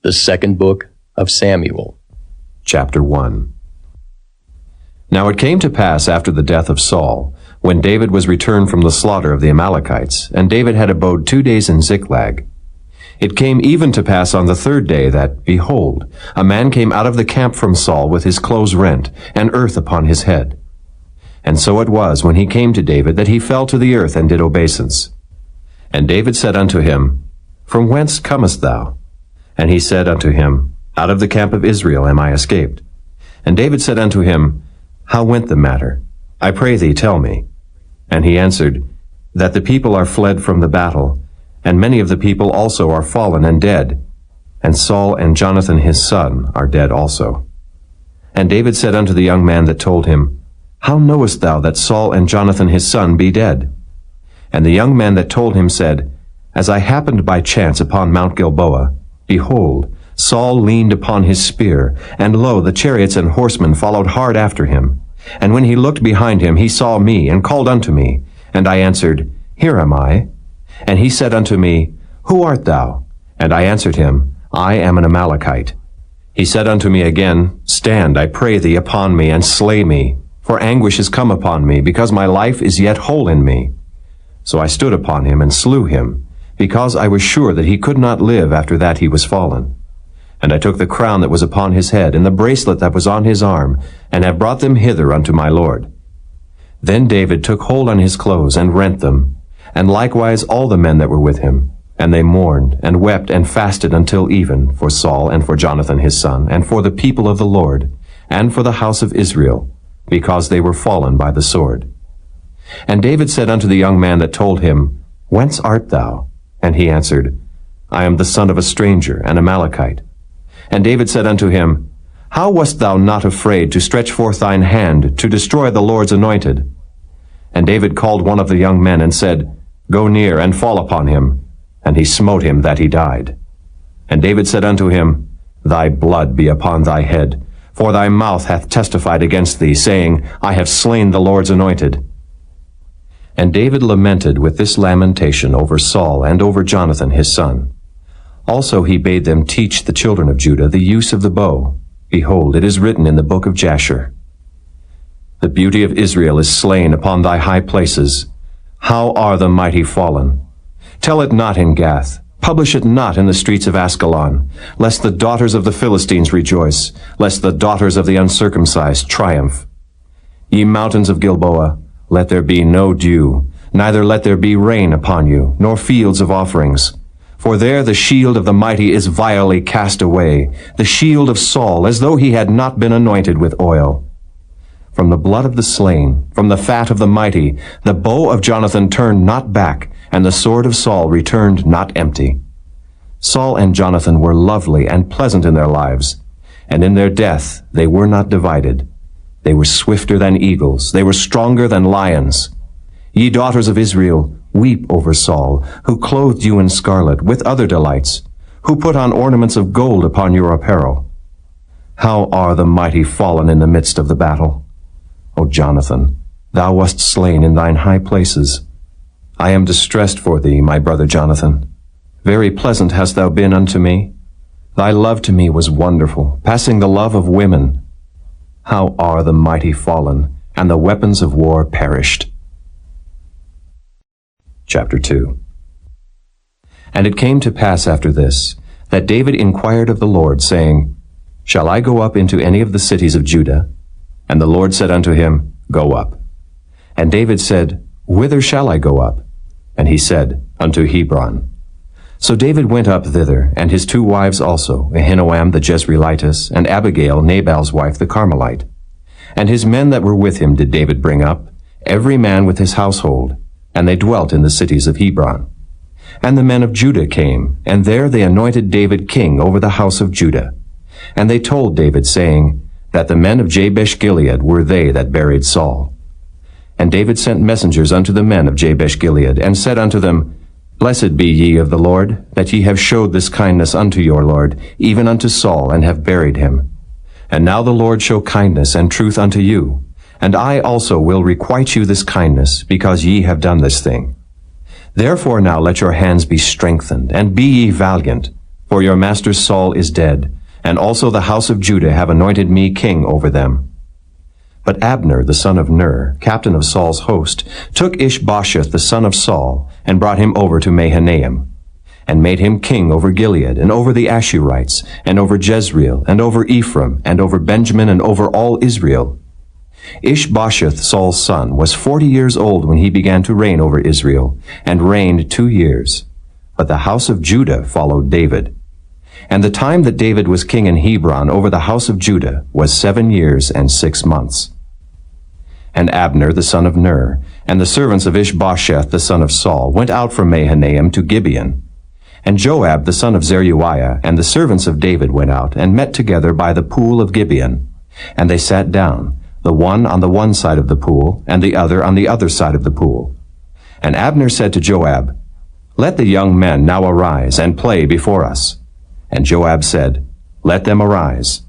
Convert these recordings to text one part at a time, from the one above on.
The second book of Samuel. Chapter 1. Now it came to pass after the death of Saul, when David was returned from the slaughter of the Amalekites, and David had abode 2 days in Ziklag. It came even to pass on the third day that, behold, a man came out of the camp from Saul with his clothes rent, and earth upon his head. And so it was, when he came to David, that he fell to the earth and did obeisance. And David said unto him, From whence comest thou? And he said unto him, Out of the camp of Israel am I escaped. And David said unto him, How went the matter? I pray thee, tell me. And he answered, That the people are fled from the battle, and many of the people also are fallen and dead. And Saul and Jonathan his son are dead also. And David said unto the young man that told him, How knowest thou that Saul and Jonathan his son be dead? And the young man that told him said, As I happened by chance upon Mount Gilboa, behold, Saul leaned upon his spear, and lo, the chariots and horsemen followed hard after him. And when he looked behind him, he saw me, and called unto me. And I answered, Here am I. And he said unto me, Who art thou? And I answered him, I am an Amalekite. He said unto me again, Stand, I pray thee, upon me, and slay me, for anguish is come upon me, because my life is yet whole in me. So I stood upon him, and slew him, because I was sure that he could not live after that he was fallen. And I took the crown that was upon his head, and the bracelet that was on his arm, and have brought them hither unto my Lord. Then David took hold on his clothes, and rent them, and likewise all the men that were with him. And they mourned, and wept, and fasted until even, for Saul, and for Jonathan his son, and for the people of the Lord, and for the house of Israel, because they were fallen by the sword. And David said unto the young man that told him, Whence art thou? And he answered, I am the son of a stranger, an Amalekite. And David said unto him, How wast thou not afraid to stretch forth thine hand to destroy the Lord's anointed? And David called one of the young men, and said, Go near, and fall upon him. And he smote him that he died. And David said unto him, Thy blood be upon thy head, for thy mouth hath testified against thee, saying, I have slain the Lord's anointed. And David lamented with this lamentation over Saul and over Jonathan his son. Also he bade them teach the children of Judah the use of the bow. Behold, it is written in the book of Jasher, The beauty of Israel is slain upon thy high places. How are the mighty fallen? Tell it not in Gath, publish it not in the streets of Askelon, lest the daughters of the Philistines rejoice, lest the daughters of the uncircumcised triumph. Ye mountains of Gilboa, let there be no dew, neither let there be rain upon you, nor fields of offerings. For there the shield of the mighty is vilely cast away, the shield of Saul, as though he had not been anointed with oil. From the blood of the slain, from the fat of the mighty, the bow of Jonathan turned not back, and the sword of Saul returned not empty. Saul and Jonathan were lovely and pleasant in their lives, and in their death they were not divided. They were swifter than eagles, they were stronger than lions. Ye daughters of Israel, weep over Saul, who clothed you in scarlet, with other delights, who put on ornaments of gold upon your apparel. How are the mighty fallen in the midst of the battle? O Jonathan, thou wast slain in thine high places. I am distressed for thee, my brother Jonathan. Very pleasant hast thou been unto me. Thy love to me was wonderful, passing the love of women. How are the mighty fallen, and the weapons of war perished. Chapter 2. And it came to pass after this, that David inquired of the Lord, saying, Shall I go up into any of the cities of Judah? And the Lord said unto him, Go up. And David said, Whither shall I go up? And he said, Unto Hebron. So David went up thither, and his 2 wives also, Ahinoam the Jezreelitess, and Abigail, Nabal's wife, the Carmelite. And his men that were with him did David bring up, every man with his household, and they dwelt in the cities of Hebron. And the men of Judah came, and there they anointed David king over the house of Judah. And they told David, saying, That the men of Jabesh-Gilead were they that buried Saul. And David sent messengers unto the men of Jabesh-Gilead, and said unto them, Blessed be ye of the Lord, that ye have showed this kindness unto your Lord, even unto Saul, and have buried him. And now the Lord show kindness and truth unto you, and I also will requite you this kindness, because ye have done this thing. Therefore now let your hands be strengthened, and be ye valiant. For your master Saul is dead, and also the house of Judah have anointed me king over them. But Abner, the son of Ner, captain of Saul's host, took Ishbosheth, the son of Saul, and brought him over to Mahanaim, and made him king over Gilead, and over the Ashurites, and over Jezreel, and over Ephraim, and over Benjamin, and over all Israel. Ishbosheth, Saul's son, was 40 years old when he began to reign over Israel, and reigned 2 years. But the house of Judah followed David. And the time that David was king in Hebron over the house of Judah was 7 years and 6 months. And Abner, the son of Ner, and the servants of Ishbosheth, the son of Saul, went out from Mahanaim to Gibeon. And Joab, the son of Zeruiah, and the servants of David went out, and met together by the pool of Gibeon. And they sat down, the one on the one side of the pool, and the other on the other side of the pool. And Abner said to Joab, Let the young men now arise, and play before us. And Joab said, Let them arise.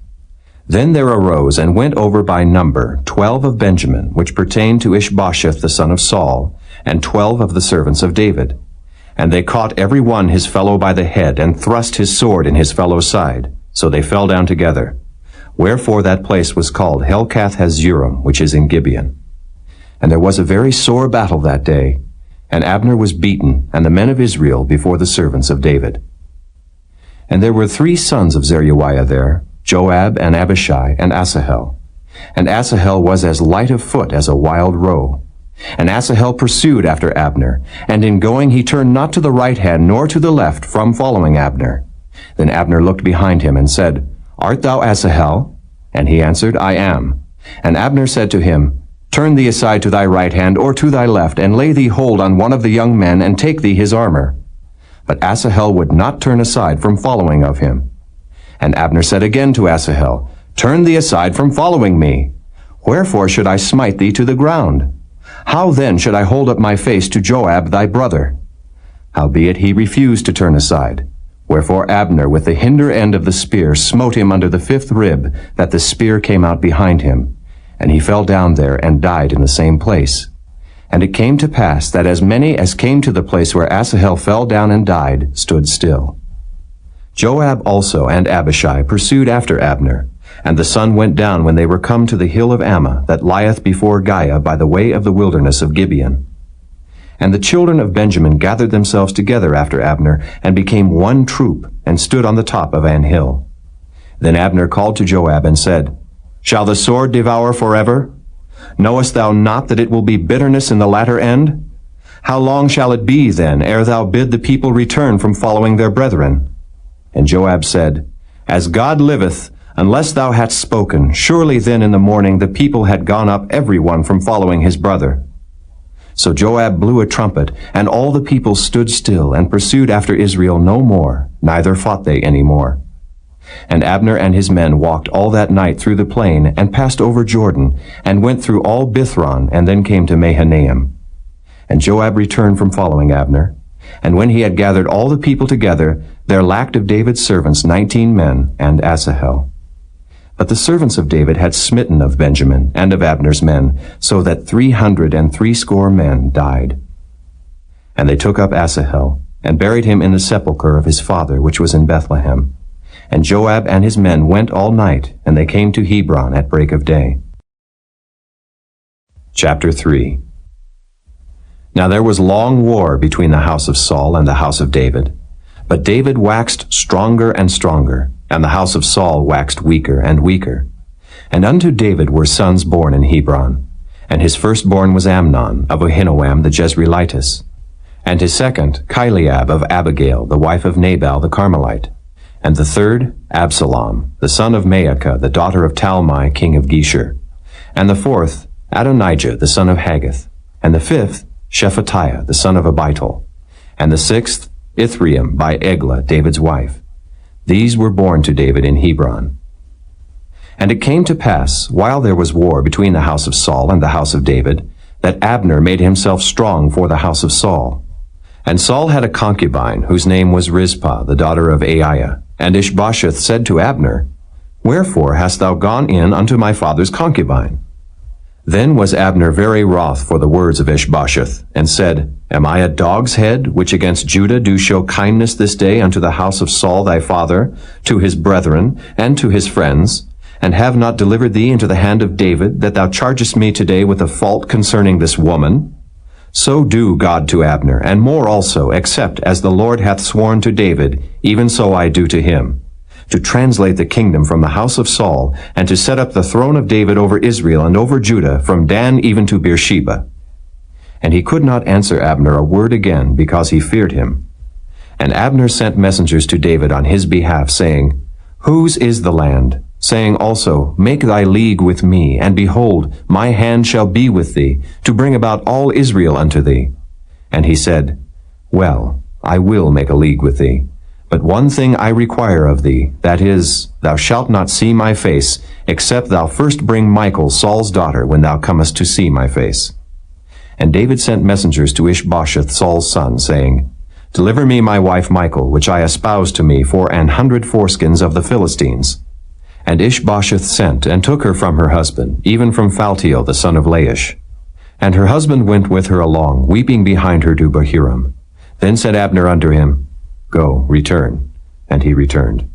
Then there arose and went over by number 12 of Benjamin, which pertained to Ishbosheth the son of Saul, and 12 of the servants of David. And they caught every one his fellow by the head, and thrust his sword in his fellow's side. So they fell down together. Wherefore that place was called Helkath-Hazurim, which is in Gibeon. And there was a very sore battle that day, and Abner was beaten, and the men of Israel before the servants of David. And there were 3 sons of Zeruiah there, Joab, and Abishai, and Asahel. And Asahel was as light of foot as a wild roe. And Asahel pursued after Abner, and in going he turned not to the right hand nor to the left from following Abner. Then Abner looked behind him and said, Art thou Asahel? And he answered, I am. And Abner said to him, Turn thee aside to thy right hand or to thy left, and lay thee hold on one of the young men, and take thee his armor. But Asahel would not turn aside from following of him. And Abner said again to Asahel, Turn thee aside from following me. Wherefore should I smite thee to the ground? How then should I hold up my face to Joab thy brother? Howbeit he refused to turn aside. Wherefore Abner with the hinder end of the spear smote him under the 5th rib, that the spear came out behind him. And he fell down there and died in the same place. And it came to pass that as many as came to the place where Asahel fell down and died stood still. Joab also and Abishai pursued after Abner, and the sun went down when they were come to the hill of Ammah, that lieth before Giah by the way of the wilderness of Gibeon. And the children of Benjamin gathered themselves together after Abner, and became one troop, and stood on the top of an hill. Then Abner called to Joab and said, Shall the sword devour forever? Knowest thou not that it will be bitterness in the latter end? How long shall it be then, ere thou bid the people return from following their brethren? And Joab said, As God liveth, unless thou hadst spoken, surely then in the morning the people had gone up every one from following his brother. So Joab blew a trumpet, and all the people stood still, and pursued after Israel no more, neither fought they any more. And Abner and his men walked all that night through the plain, and passed over Jordan, and went through all Bithron, and then came to Mahanaim. And Joab returned from following Abner. And when he had gathered all the people together, there lacked of David's servants 19 men, and Asahel. But the servants of David had smitten of Benjamin and of Abner's men, so that 360 men died. And they took up Asahel, and buried him in the sepulchre of his father, which was in Bethlehem. And Joab and his men went all night, and they came to Hebron at break of day. Chapter 3. Now there was long war between the house of Saul and the house of David. But David waxed stronger and stronger, and the house of Saul waxed weaker and weaker. And unto David were sons born in Hebron. And his firstborn was Amnon of Ahinoam the Jezreelitess. And his second, Chileab of Abigail, the wife of Nabal the Carmelite. And the third, Absalom, the son of Maacah, the daughter of Talmai, king of Geshur. And the fourth, Adonijah, the son of Haggith. And the fifth, Shephatiah, the son of Abital. And the sixth, Ithream by Eglah, David's wife. These were born to David in Hebron. And it came to pass, while there was war between the house of Saul and the house of David, that Abner made himself strong for the house of Saul. And Saul had a concubine, whose name was Rizpah, the daughter of Aiah. And Ishbosheth said to Abner, Wherefore hast thou gone in unto my father's concubine? Then was Abner very wroth for the words of Ishbosheth, and said, Am I a dog's head, which against Judah do show kindness this day unto the house of Saul thy father, to his brethren, and to his friends, and have not delivered thee into the hand of David, that thou chargest me today with a fault concerning this woman? So do God to Abner, and more also, except as the Lord hath sworn to David, even so I do to him, to translate the kingdom from the house of Saul, and to set up the throne of David over Israel and over Judah, from Dan even to Beersheba. And he could not answer Abner a word again, because he feared him. And Abner sent messengers to David on his behalf, saying, Whose is the land? Saying also, Make thy league with me, and behold, my hand shall be with thee, to bring about all Israel unto thee. And he said, Well, I will make a league with thee. But one thing I require of thee, that is, thou shalt not see my face, except thou first bring Michal, Saul's daughter, when thou comest to see my face. And David sent messengers to Ishbosheth, Saul's son, saying, Deliver me my wife Michal, which I espoused to me for 100 foreskins of the Philistines. And Ishbosheth sent, and took her from her husband, even from Phaltiel the son of Laish. And her husband went with her along, weeping behind her to Bahurim. Then said Abner unto him, Go, return. And he returned.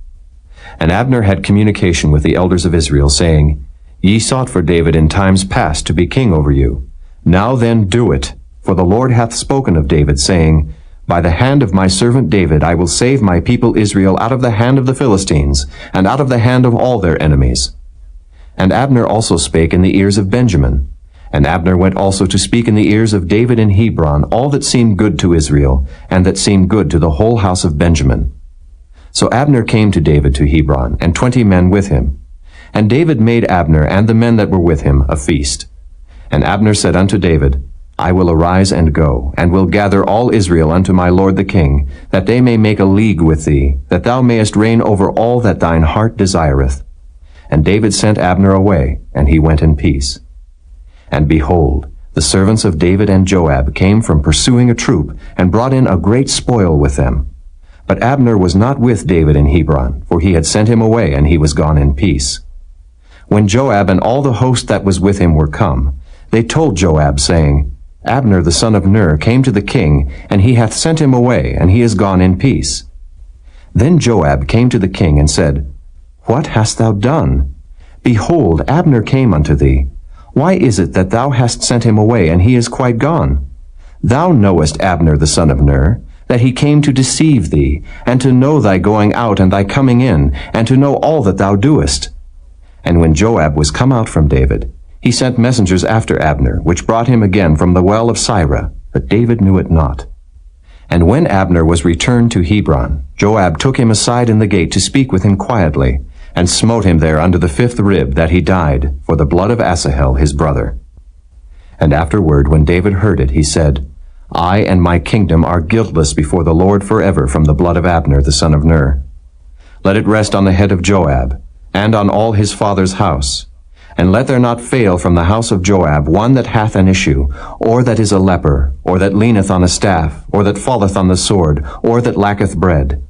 And Abner had communication with the elders of Israel, saying, Ye sought for David in times past to be king over you. Now then do it, for the Lord hath spoken of David, saying, By the hand of my servant David I will save my people Israel out of the hand of the Philistines, and out of the hand of all their enemies. And Abner also spake in the ears of Benjamin. And Abner went also to speak in the ears of David in Hebron all that seemed good to Israel, and that seemed good to the whole house of Benjamin. So Abner came to David to Hebron, and 20 men with him. And David made Abner and the men that were with him a feast. And Abner said unto David, I will arise and go, and will gather all Israel unto my lord the king, that they may make a league with thee, that thou mayest reign over all that thine heart desireth. And David sent Abner away, and he went in peace. And behold, the servants of David and Joab came from pursuing a troop, and brought in a great spoil with them. But Abner was not with David in Hebron, for he had sent him away, and he was gone in peace. When Joab and all the host that was with him were come, they told Joab, saying, Abner the son of Ner came to the king, and he hath sent him away, and he is gone in peace. Then Joab came to the king, and said, What hast thou done? Behold, Abner came unto thee. Why is it that thou hast sent him away, and he is quite gone? Thou knowest Abner the son of Ner, that he came to deceive thee, and to know thy going out and thy coming in, and to know all that thou doest. And when Joab was come out from David, he sent messengers after Abner, which brought him again from the well of Sirah, but David knew it not. And when Abner was returned to Hebron, Joab took him aside in the gate to speak with him quietly, and smote him there under the 5th rib, that he died, for the blood of Asahel his brother. And afterward, when David heard it, he said, I and my kingdom are guiltless before the Lord forever from the blood of Abner the son of Ner. Let it rest on the head of Joab, and on all his father's house. And let there not fail from the house of Joab one that hath an issue, or that is a leper, or that leaneth on a staff, or that falleth on the sword, or that lacketh bread.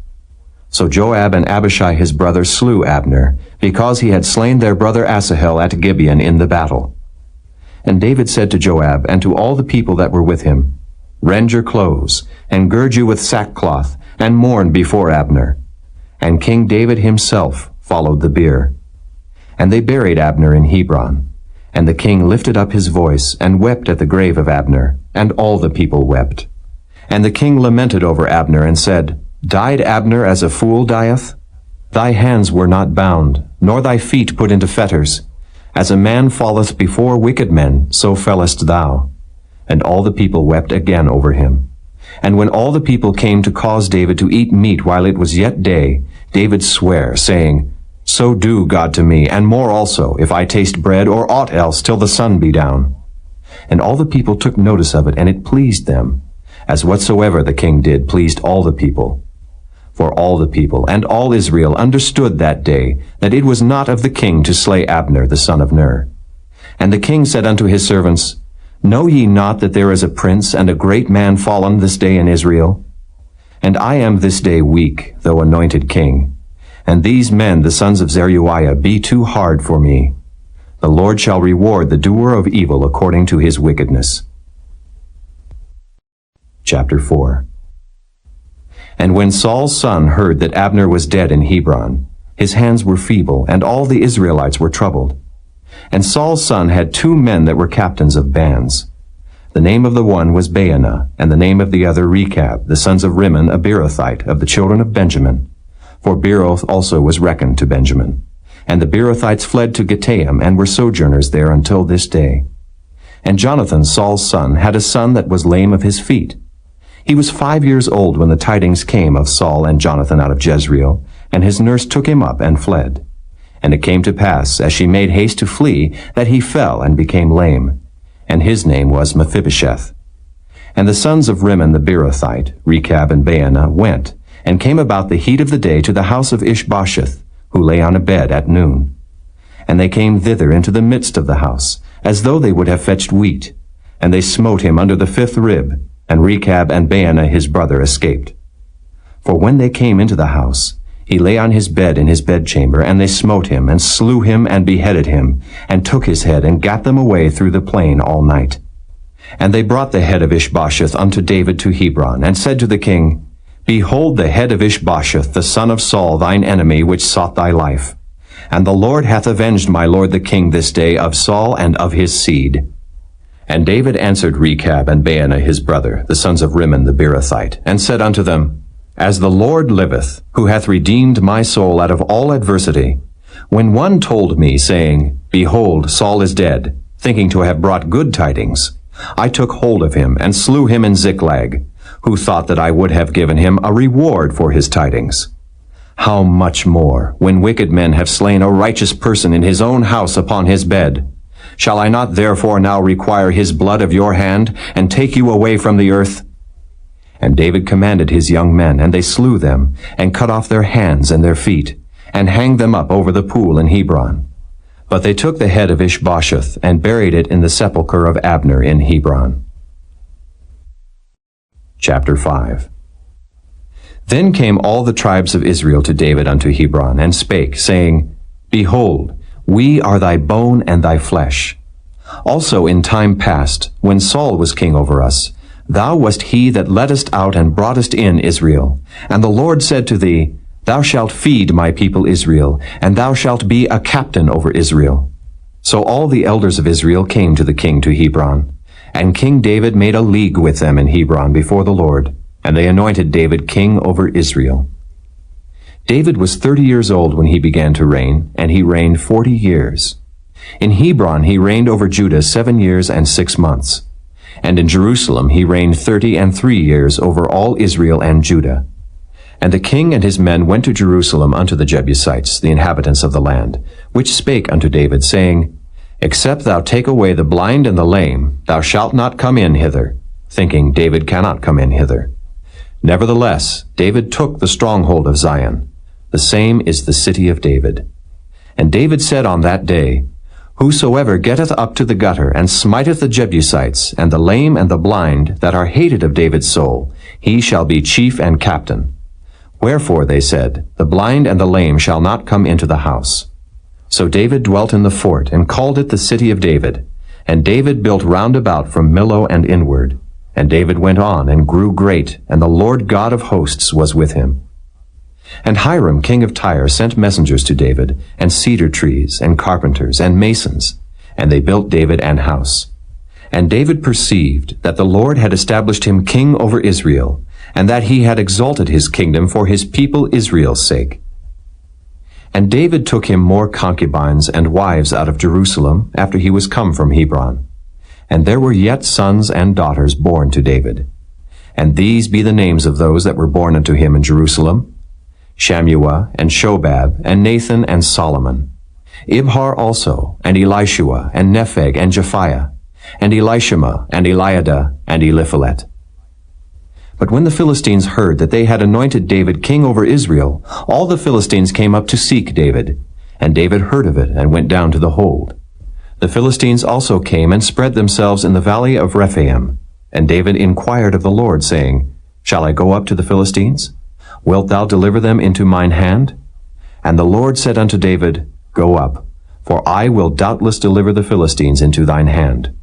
So Joab and Abishai his brother slew Abner, because he had slain their brother Asahel at Gibeon in the battle. And David said to Joab and to all the people that were with him, Rend your clothes, and gird you with sackcloth, and mourn before Abner. And King David himself followed the bier. And they buried Abner in Hebron. And the king lifted up his voice, and wept at the grave of Abner, and all the people wept. And the king lamented over Abner, and said, Died Abner as a fool dieth? Thy hands were not bound, nor thy feet put into fetters. As a man falleth before wicked men, so fellest thou. And all the people wept again over him. And when all the people came to cause David to eat meat while it was yet day, David sware, saying, So do God to me, and more also, if I taste bread or aught else till the sun be down. And all the people took notice of it, and it pleased them, as whatsoever the king did pleased all the people. For all the people and all Israel understood that day that it was not of the king to slay Abner the son of Ner. And the king said unto his servants, Know ye not that there is a prince and a great man fallen this day in Israel? And I am this day weak, though anointed king. And these men, the sons of Zeruiah, be too hard for me. The Lord shall reward the doer of evil according to his wickedness. Chapter 4. And when Saul's son heard that Abner was dead in Hebron, his hands were feeble, and all the Israelites were troubled. And Saul's son had 2 men that were captains of bands. The name of the one was Baanah, and the name of the other Rechab, the sons of Rimmon, a Beerothite, of the children of Benjamin. For Beeroth also was reckoned to Benjamin. And the Beerothites fled to Gittaim, and were sojourners there until this day. And Jonathan, Saul's son, had a son that was lame of his feet. He was 5 years old when the tidings came of Saul and Jonathan out of Jezreel, and his nurse took him up and fled. And it came to pass, as she made haste to flee, that he fell and became lame. And his name was Mephibosheth. And the sons of Rimmon the Beerothite, Rechab and Baanah, went, and came about the heat of the day to the house of Ishbosheth, who lay on a bed at noon. And they came thither into the midst of the house, as though they would have fetched wheat. And they smote him under the 5th rib, and Rechab and Baanah his brother escaped. For when they came into the house, he lay on his bed in his bedchamber, and they smote him, and slew him, and beheaded him, and took his head, and gat them away through the plain all night. And they brought the head of Ishbosheth unto David to Hebron, and said to the king, Behold the head of Ishbosheth, the son of Saul, thine enemy, which sought thy life. And the Lord hath avenged my lord the king this day of Saul and of his seed. And David answered Rechab and Baanah his brother, the sons of Rimmon the Beerothite, and said unto them, As the Lord liveth, who hath redeemed my soul out of all adversity, when one told me, saying, Behold, Saul is dead, thinking to have brought good tidings, I took hold of him, and slew him in Ziklag, who thought that I would have given him a reward for his tidings. How much more, when wicked men have slain a righteous person in his own house upon his bed? Shall I not therefore now require his blood of your hand, and take you away from the earth? And David commanded his young men, and they slew them, and cut off their hands and their feet, and hanged them up over the pool in Hebron. But they took the head of Ishbosheth, and buried it in the sepulchre of Abner in Hebron. Chapter 5. Then came all the tribes of Israel to David unto Hebron, and spake, saying, Behold, we are thy bone and thy flesh. Also in time past, when Saul was king over us, thou wast he that leddest out and broughtest in Israel. And the Lord said to thee, Thou shalt feed my people Israel, and thou shalt be a captain over Israel. So all the elders of Israel came to the king to Hebron. And King David made a league with them in Hebron before the Lord, and they anointed David king over Israel. David was 30 years old when he began to reign, and he reigned 40 years. In Hebron he reigned over Judah 7 years and 6 months. And in Jerusalem he reigned 33 years over all Israel and Judah. And the king and his men went to Jerusalem unto the Jebusites, the inhabitants of the land, which spake unto David, saying, Except thou take away the blind and the lame, thou shalt not come in hither, thinking David cannot come in hither. Nevertheless, David took the stronghold of Zion. The same is the city of David. And David said on that day, Whosoever getteth up to the gutter, and smiteth the Jebusites, and the lame and the blind, that are hated of David's soul, he shall be chief and captain. Wherefore, they said, The blind and the lame shall not come into the house. So David dwelt in the fort, and called it the city of David. And David built round about from Millo and inward. And David went on, and grew great, and the Lord God of hosts was with him. And Hiram king of Tyre sent messengers to David, and cedar trees, and carpenters, and masons, and they built David an house. And David perceived that the Lord had established him king over Israel, and that he had exalted his kingdom for his people Israel's sake. And David took him more concubines and wives out of Jerusalem after he was come from Hebron. And there were yet sons and daughters born to David. And these be the names of those that were born unto him in Jerusalem: Shammua, and Shobab, and Nathan, and Solomon. Ibhar also, and Elishua, and Nepheg, and Japhiah, and Elishama, and Eliada, and Eliphalet. But when the Philistines heard that they had anointed David king over Israel, all the Philistines came up to seek David. And David heard of it, and went down to the hold. The Philistines also came and spread themselves in the valley of Rephaim. And David inquired of the Lord, saying, Shall I go up to the Philistines? Wilt thou deliver them into mine hand? And the Lord said unto David, Go up, for I will doubtless deliver the Philistines into thine hand.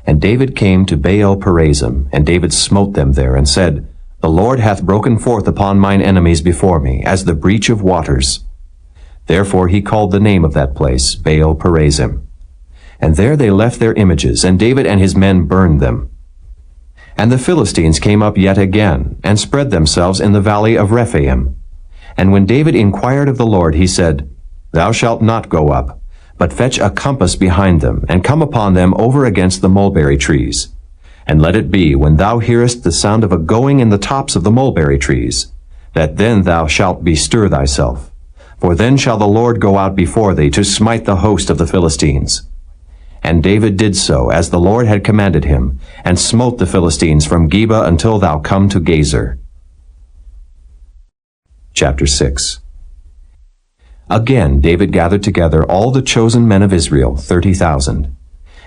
And David came to Baal-perazim, and David smote them there, and said, The Lord hath broken forth upon mine enemies before me, as the breach of waters. Therefore he called the name of that place Baal-perazim. And there they left their images, and David and his men burned them. And the Philistines came up yet again, and spread themselves in the valley of Rephaim. And when David inquired of the Lord, he said, Thou shalt not go up, but fetch a compass behind them, and come upon them over against the mulberry trees. And let it be, when thou hearest the sound of a going in the tops of the mulberry trees, that then thou shalt bestir thyself. For then shall the Lord go out before thee to smite the host of the Philistines. And David did so, as the Lord had commanded him, and smote the Philistines from Geba until thou come to Gazer. Chapter 6. Again David gathered together all the chosen men of Israel, 30,000.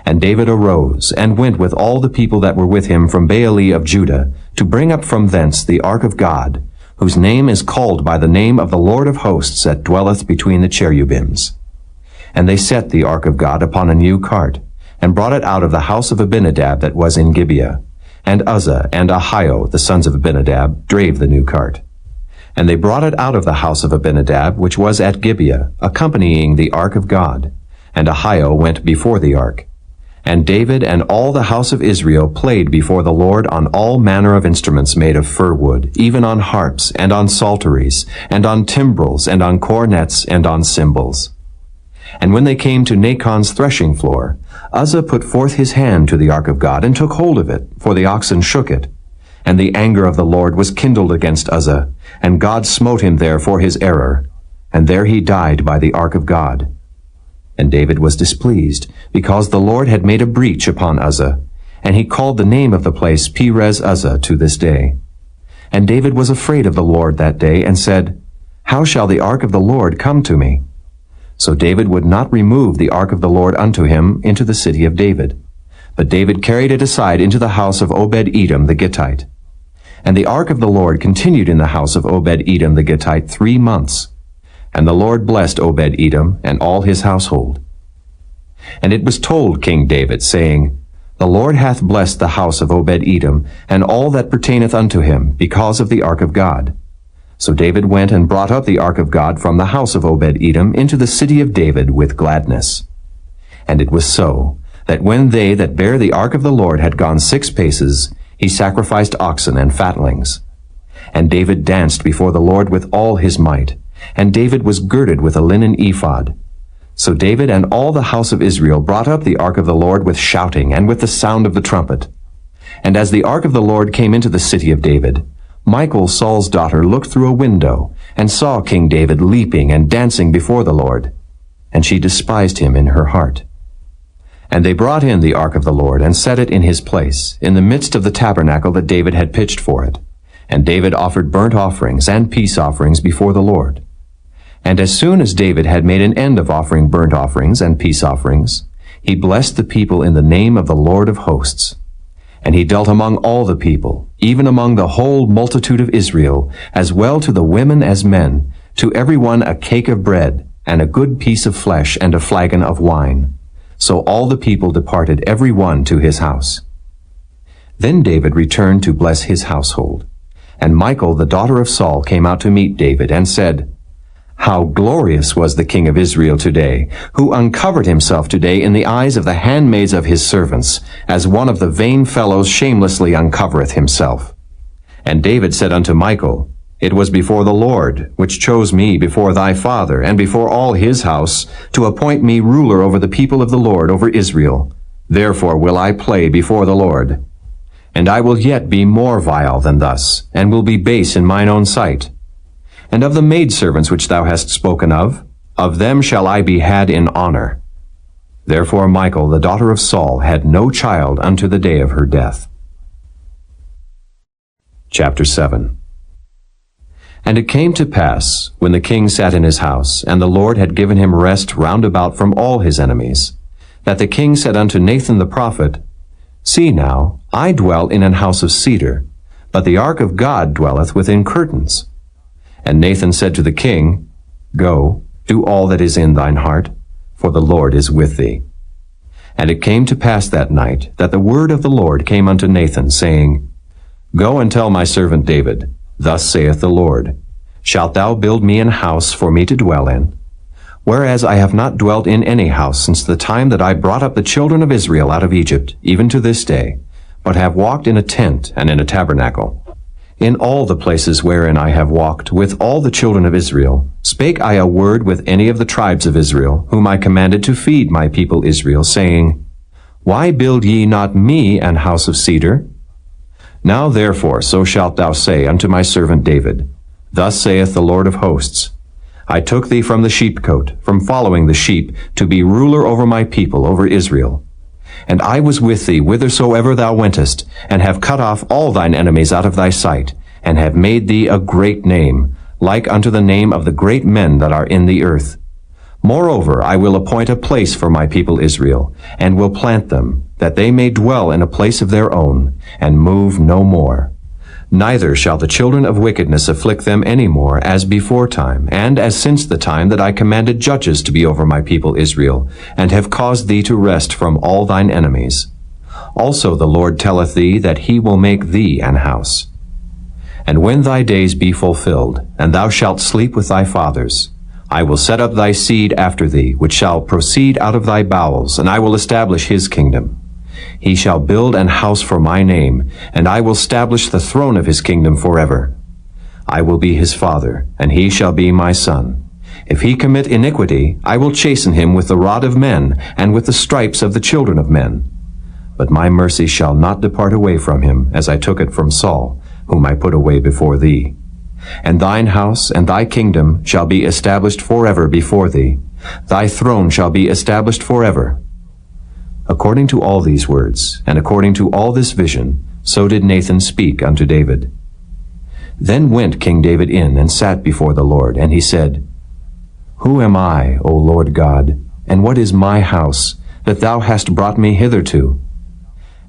And David arose, and went with all the people that were with him from Baale of Judah, to bring up from thence the ark of God, whose name is called by the name of the Lord of hosts that dwelleth between the cherubims. And they set the ark of God upon a new cart, and brought it out of the house of Abinadab that was in Gibeah. And Uzzah and Ahio, the sons of Abinadab, drave the new cart. And they brought it out of the house of Abinadab, which was at Gibeah, accompanying the ark of God. And Ahio went before the ark. And David and all the house of Israel played before the Lord on all manner of instruments made of fir wood, even on harps, and on psalteries, and on timbrels, and on cornets, and on cymbals. And when they came to Nachon's threshing floor, Uzzah put forth his hand to the ark of God, and took hold of it, for the oxen shook it. And the anger of the Lord was kindled against Uzzah, and God smote him there for his error. And there he died by the ark of God. And David was displeased, because the Lord had made a breach upon Uzzah, and he called the name of the place Perez Uzzah to this day. And David was afraid of the Lord that day, and said, How shall the ark of the Lord come to me? So David would not remove the ark of the Lord unto him into the city of David. But David carried it aside into the house of Obed-Edom the Gittite. And the ark of the Lord continued in the house of Obed-Edom the Gittite 3 months. And the Lord blessed Obed-Edom and all his household. And it was told King David, saying, The Lord hath blessed the house of Obed-Edom, and all that pertaineth unto him, because of the ark of God. So David went and brought up the ark of God from the house of Obed-Edom into the city of David with gladness. And it was so, that when they that bare the ark of the Lord had gone 6 paces, he sacrificed oxen and fatlings. And David danced before the Lord with all his might, and David was girded with a linen ephod. So David and all the house of Israel brought up the ark of the Lord with shouting and with the sound of the trumpet. And as the ark of the Lord came into the city of David, Michal, Saul's daughter, looked through a window, and saw King David leaping and dancing before the Lord. And she despised him in her heart. And they brought in the ark of the Lord, and set it in his place, in the midst of the tabernacle that David had pitched for it. And David offered burnt offerings and peace offerings before the Lord. And as soon as David had made an end of offering burnt offerings and peace offerings, he blessed the people in the name of the Lord of hosts. And he dealt among all the people, even among the whole multitude of Israel, as well to the women as men, to every one a cake of bread, and a good piece of flesh, and a flagon of wine. So all the people departed every one to his house. Then David returned to bless his household. And Michal, the daughter of Saul, came out to meet David, and said, How glorious was the king of Israel today, who uncovered himself today in the eyes of the handmaids of his servants, as one of the vain fellows shamelessly uncovereth himself. And David said unto Michal, It was before the Lord, which chose me before thy father, and before all his house, to appoint me ruler over the people of the Lord, over Israel. Therefore will I play before the Lord. And I will yet be more vile than thus, and will be base in mine own sight. And of the maidservants which thou hast spoken of them shall I be had in honor. Therefore Michal, the daughter of Saul, had no child unto the day of her death. Chapter 7. And it came to pass, when the king sat in his house, and the Lord had given him rest round about from all his enemies, that the king said unto Nathan the prophet, See now, I dwell in an house of cedar, but the ark of God dwelleth within curtains. And Nathan said to the king, Go, do all that is in thine heart, for the Lord is with thee. And it came to pass that night that the word of the Lord came unto Nathan, saying, Go and tell my servant David, Thus saith the Lord, Shalt thou build me an house for me to dwell in? Whereas I have not dwelt in any house since the time that I brought up the children of Israel out of Egypt, even to this day, but have walked in a tent and in a tabernacle. In all the places wherein I have walked with all the children of Israel, spake I a word with any of the tribes of Israel, whom I commanded to feed my people Israel, saying, Why build ye not me an house of cedar? Now therefore so shalt thou say unto my servant David, Thus saith the Lord of hosts, I took thee from the sheepcote, from following the sheep, to be ruler over my people, over Israel. And I was with thee whithersoever thou wentest, and have cut off all thine enemies out of thy sight, and have made thee a great name, like unto the name of the great men that are in the earth. Moreover, I will appoint a place for my people Israel, and will plant them, that they may dwell in a place of their own, and move no more. Neither shall the children of wickedness afflict them any more as before time, and as since the time that I commanded judges to be over my people Israel, and have caused thee to rest from all thine enemies. Also the Lord telleth thee that he will make thee an house. And when thy days be fulfilled, and thou shalt sleep with thy fathers, I will set up thy seed after thee, which shall proceed out of thy bowels, and I will establish his kingdom. He shall build an house for my name, and I will establish the throne of his kingdom forever. I will be his father, and he shall be my son. If he commit iniquity, I will chasten him with the rod of men, and with the stripes of the children of men. But my mercy shall not depart away from him, as I took it from Saul, whom I put away before thee. And thine house and thy kingdom shall be established forever before thee. Thy throne shall be established forever. According to all these words, and according to all this vision, so did Nathan speak unto David. Then went King David in, and sat before the Lord, and he said, Who am I, O Lord God, and what is my house, that thou hast brought me hitherto?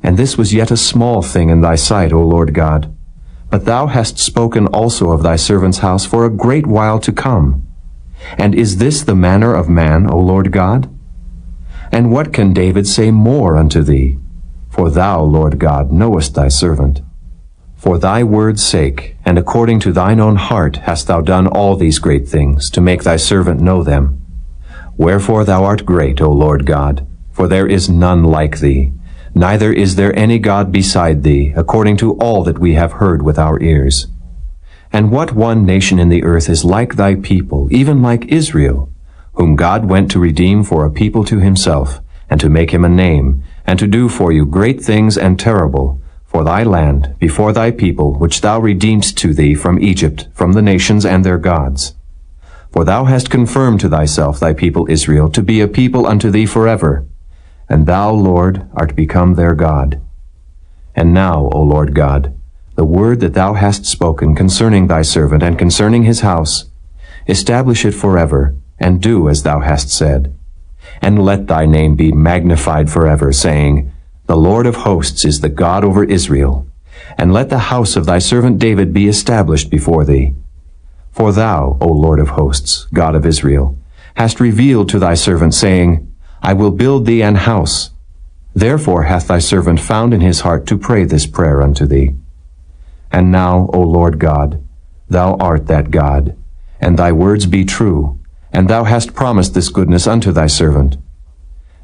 And this was yet a small thing in thy sight, O Lord God. But thou hast spoken also of thy servant's house for a great while to come. And is this the manner of man, O Lord God? And what can David say more unto thee? For thou, Lord God, knowest thy servant. For thy word's sake, and according to thine own heart, hast thou done all these great things, to make thy servant know them. Wherefore thou art great, O Lord God, for there is none like thee, neither is there any God beside thee, according to all that we have heard with our ears. And what one nation in the earth is like thy people, even like Israel, whom God went to redeem for a people to himself, and to make him a name, and to do for you great things and terrible, for thy land, before thy people, which thou redeemedst to thee from Egypt, from the nations and their gods. For thou hast confirmed to thyself thy people Israel, to be a people unto thee forever, and thou, Lord, art become their God. And now, O Lord God, the word that thou hast spoken concerning thy servant and concerning his house, establish it forever, and do as thou hast said. And let thy name be magnified forever, saying, The Lord of hosts is the God over Israel. And let the house of thy servant David be established before thee. For thou, O Lord of hosts, God of Israel, hast revealed to thy servant, saying, I will build thee an house. Therefore hath thy servant found in his heart to pray this prayer unto thee. And now, O Lord God, thou art that God, and thy words be true, and thou hast promised this goodness unto thy servant.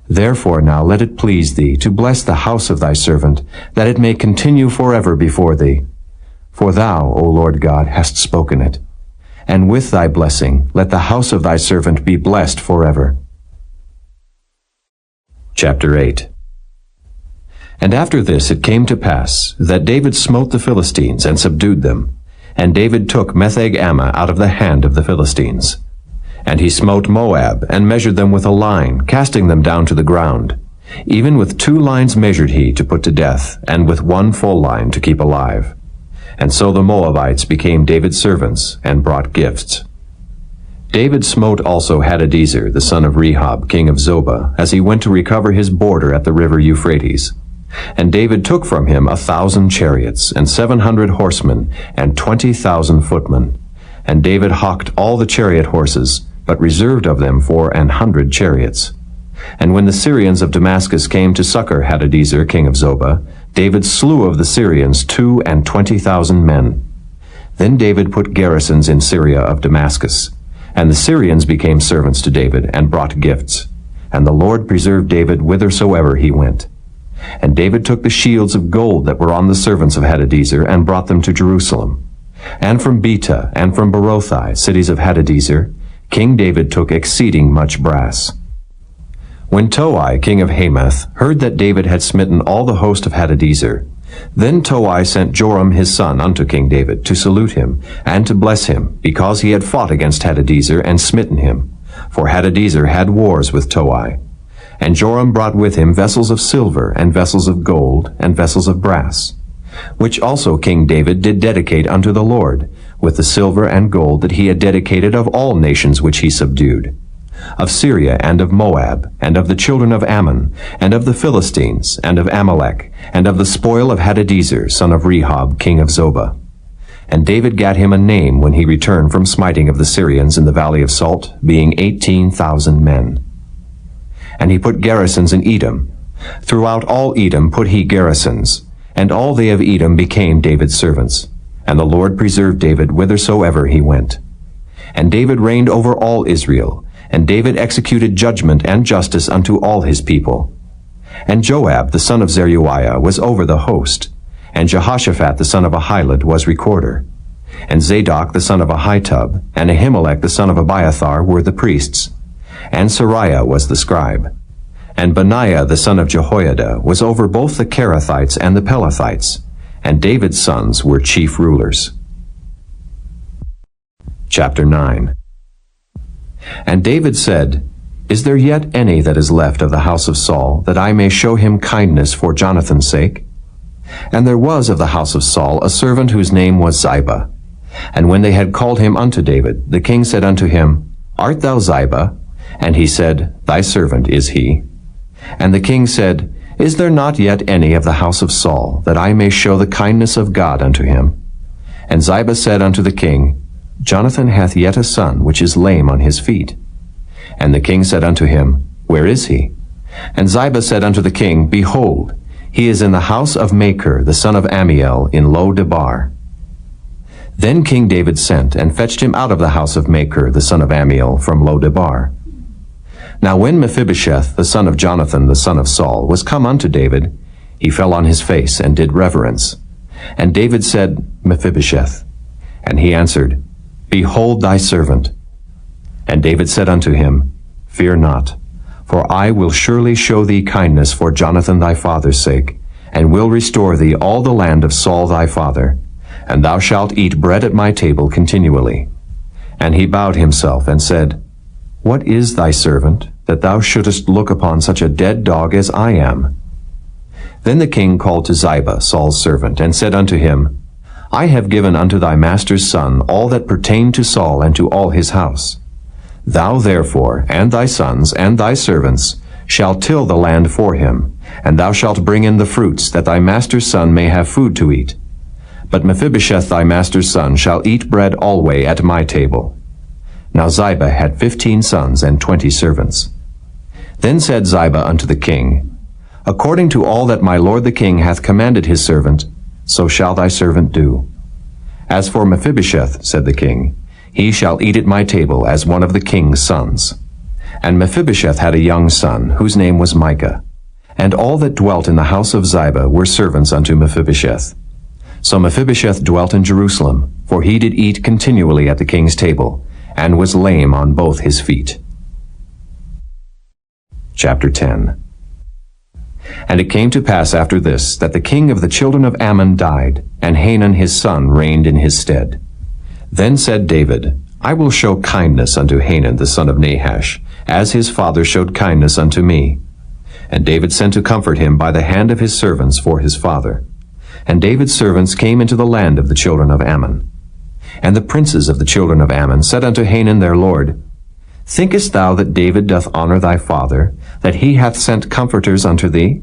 Therefore now let it please thee to bless the house of thy servant, that it may continue forever before thee. For thou, O Lord God, hast spoken it. And with thy blessing let the house of thy servant be blessed forever. Chapter 8. And after this it came to pass, that David smote the Philistines, and subdued them. And David took Metheg-Ammah out of the hand of the Philistines. And he smote Moab, and measured them with a line, casting them down to the ground. Even with 2 lines measured he to put to death, and with 1 full line to keep alive. And so the Moabites became David's servants, and brought gifts. David smote also Hadadezer, the son of Rehob, king of Zobah, as he went to recover his border at the river Euphrates. And David took from him 1,000 chariots, and 700 horsemen, and 20,000 footmen. And David hocked all the chariot horses, but reserved of them 400 chariots. And when the Syrians of Damascus came to succor Hadadezer king of Zobah, David slew of the Syrians 22,000 men. Then David put garrisons in Syria of Damascus, and the Syrians became servants to David, and brought gifts. And the Lord preserved David whithersoever he went. And David took the shields of gold that were on the servants of Hadadezer, and brought them to Jerusalem. And from Betah, and from Berothai, cities of Hadadezer, King David took exceeding much brass. When Toi, king of Hamath, heard that David had smitten all the host of Hadadezer, then Toi sent Joram his son unto King David, to salute him, and to bless him, because he had fought against Hadadezer, and smitten him. For Hadadezer had wars with Toi. And Joram brought with him vessels of silver, and vessels of gold, and vessels of brass, which also King David did dedicate unto the Lord, with the silver and gold that he had dedicated of all nations which he subdued, of Syria, and of Moab, and of the children of Ammon, and of the Philistines, and of Amalek, and of the spoil of Hadadezer, son of Rehob, king of Zobah. And David gat him a name when he returned from smiting of the Syrians in the valley of Salt, being 18,000 men. And he put garrisons in Edom. Throughout all Edom put he garrisons, and all they of Edom became David's servants. And the Lord preserved David whithersoever he went. And David reigned over all Israel, and David executed judgment and justice unto all his people. And Joab the son of Zeruiah was over the host, and Jehoshaphat the son of Ahilud was recorder. And Zadok the son of Ahitub, and Ahimelech the son of Abiathar were the priests. And Sariah was the scribe. And Benaiah the son of Jehoiada was over both the Kerethites and the Pelethites, and David's sons were chief rulers. Chapter 9. And David said, Is there yet any that is left of the house of Saul, that I may show him kindness for Jonathan's sake? And there was of the house of Saul a servant whose name was Ziba. And when they had called him unto David, the king said unto him, Art thou Ziba? And he said, Thy servant is he. And the king said, Is there not yet any of the house of Saul, that I may show the kindness of God unto him? And Ziba said unto the king, Jonathan hath yet a son, which is lame on his feet. And the king said unto him, Where is he? And Ziba said unto the king, Behold, he is in the house of Machir, the son of Ammiel, in Lo-debar. Then King David sent, and fetched him out of the house of Machir, the son of Ammiel, from Lo-debar. Now when Mephibosheth, the son of Jonathan, the son of Saul, was come unto David, he fell on his face, and did reverence. And David said, Mephibosheth. And he answered, Behold thy servant. And David said unto him, Fear not, for I will surely show thee kindness for Jonathan thy father's sake, and will restore thee all the land of Saul thy father, and thou shalt eat bread at my table continually. And he bowed himself, and said, What is thy servant, that thou shouldest look upon such a dead dog as I am? Then the king called to Ziba, Saul's servant, and said unto him, I have given unto thy master's son all that pertained to Saul and to all his house. Thou therefore, and thy sons, and thy servants, shall till the land for him, and thou shalt bring in the fruits, that thy master's son may have food to eat. But Mephibosheth thy master's son shall eat bread alway at my table. Now Ziba had 15 sons and 20 servants. Then said Ziba unto the king, According to all that my lord the king hath commanded his servant, so shall thy servant do. As for Mephibosheth, said the king, he shall eat at my table as one of the king's sons. And Mephibosheth had a young son, whose name was Micah. And all that dwelt in the house of Ziba were servants unto Mephibosheth. So Mephibosheth dwelt in Jerusalem, for he did eat continually at the king's table, and was lame on both his feet. Chapter 10. And it came to pass after this, that the king of the children of Ammon died, and Hanun his son reigned in his stead. Then said David, I will show kindness unto Hanun the son of Nahash, as his father showed kindness unto me. And David sent to comfort him by the hand of his servants for his father. And David's servants came into the land of the children of Ammon. And the princes of the children of Ammon said unto Hanun their lord, Thinkest thou that David doth honor thy father, that he hath sent comforters unto thee?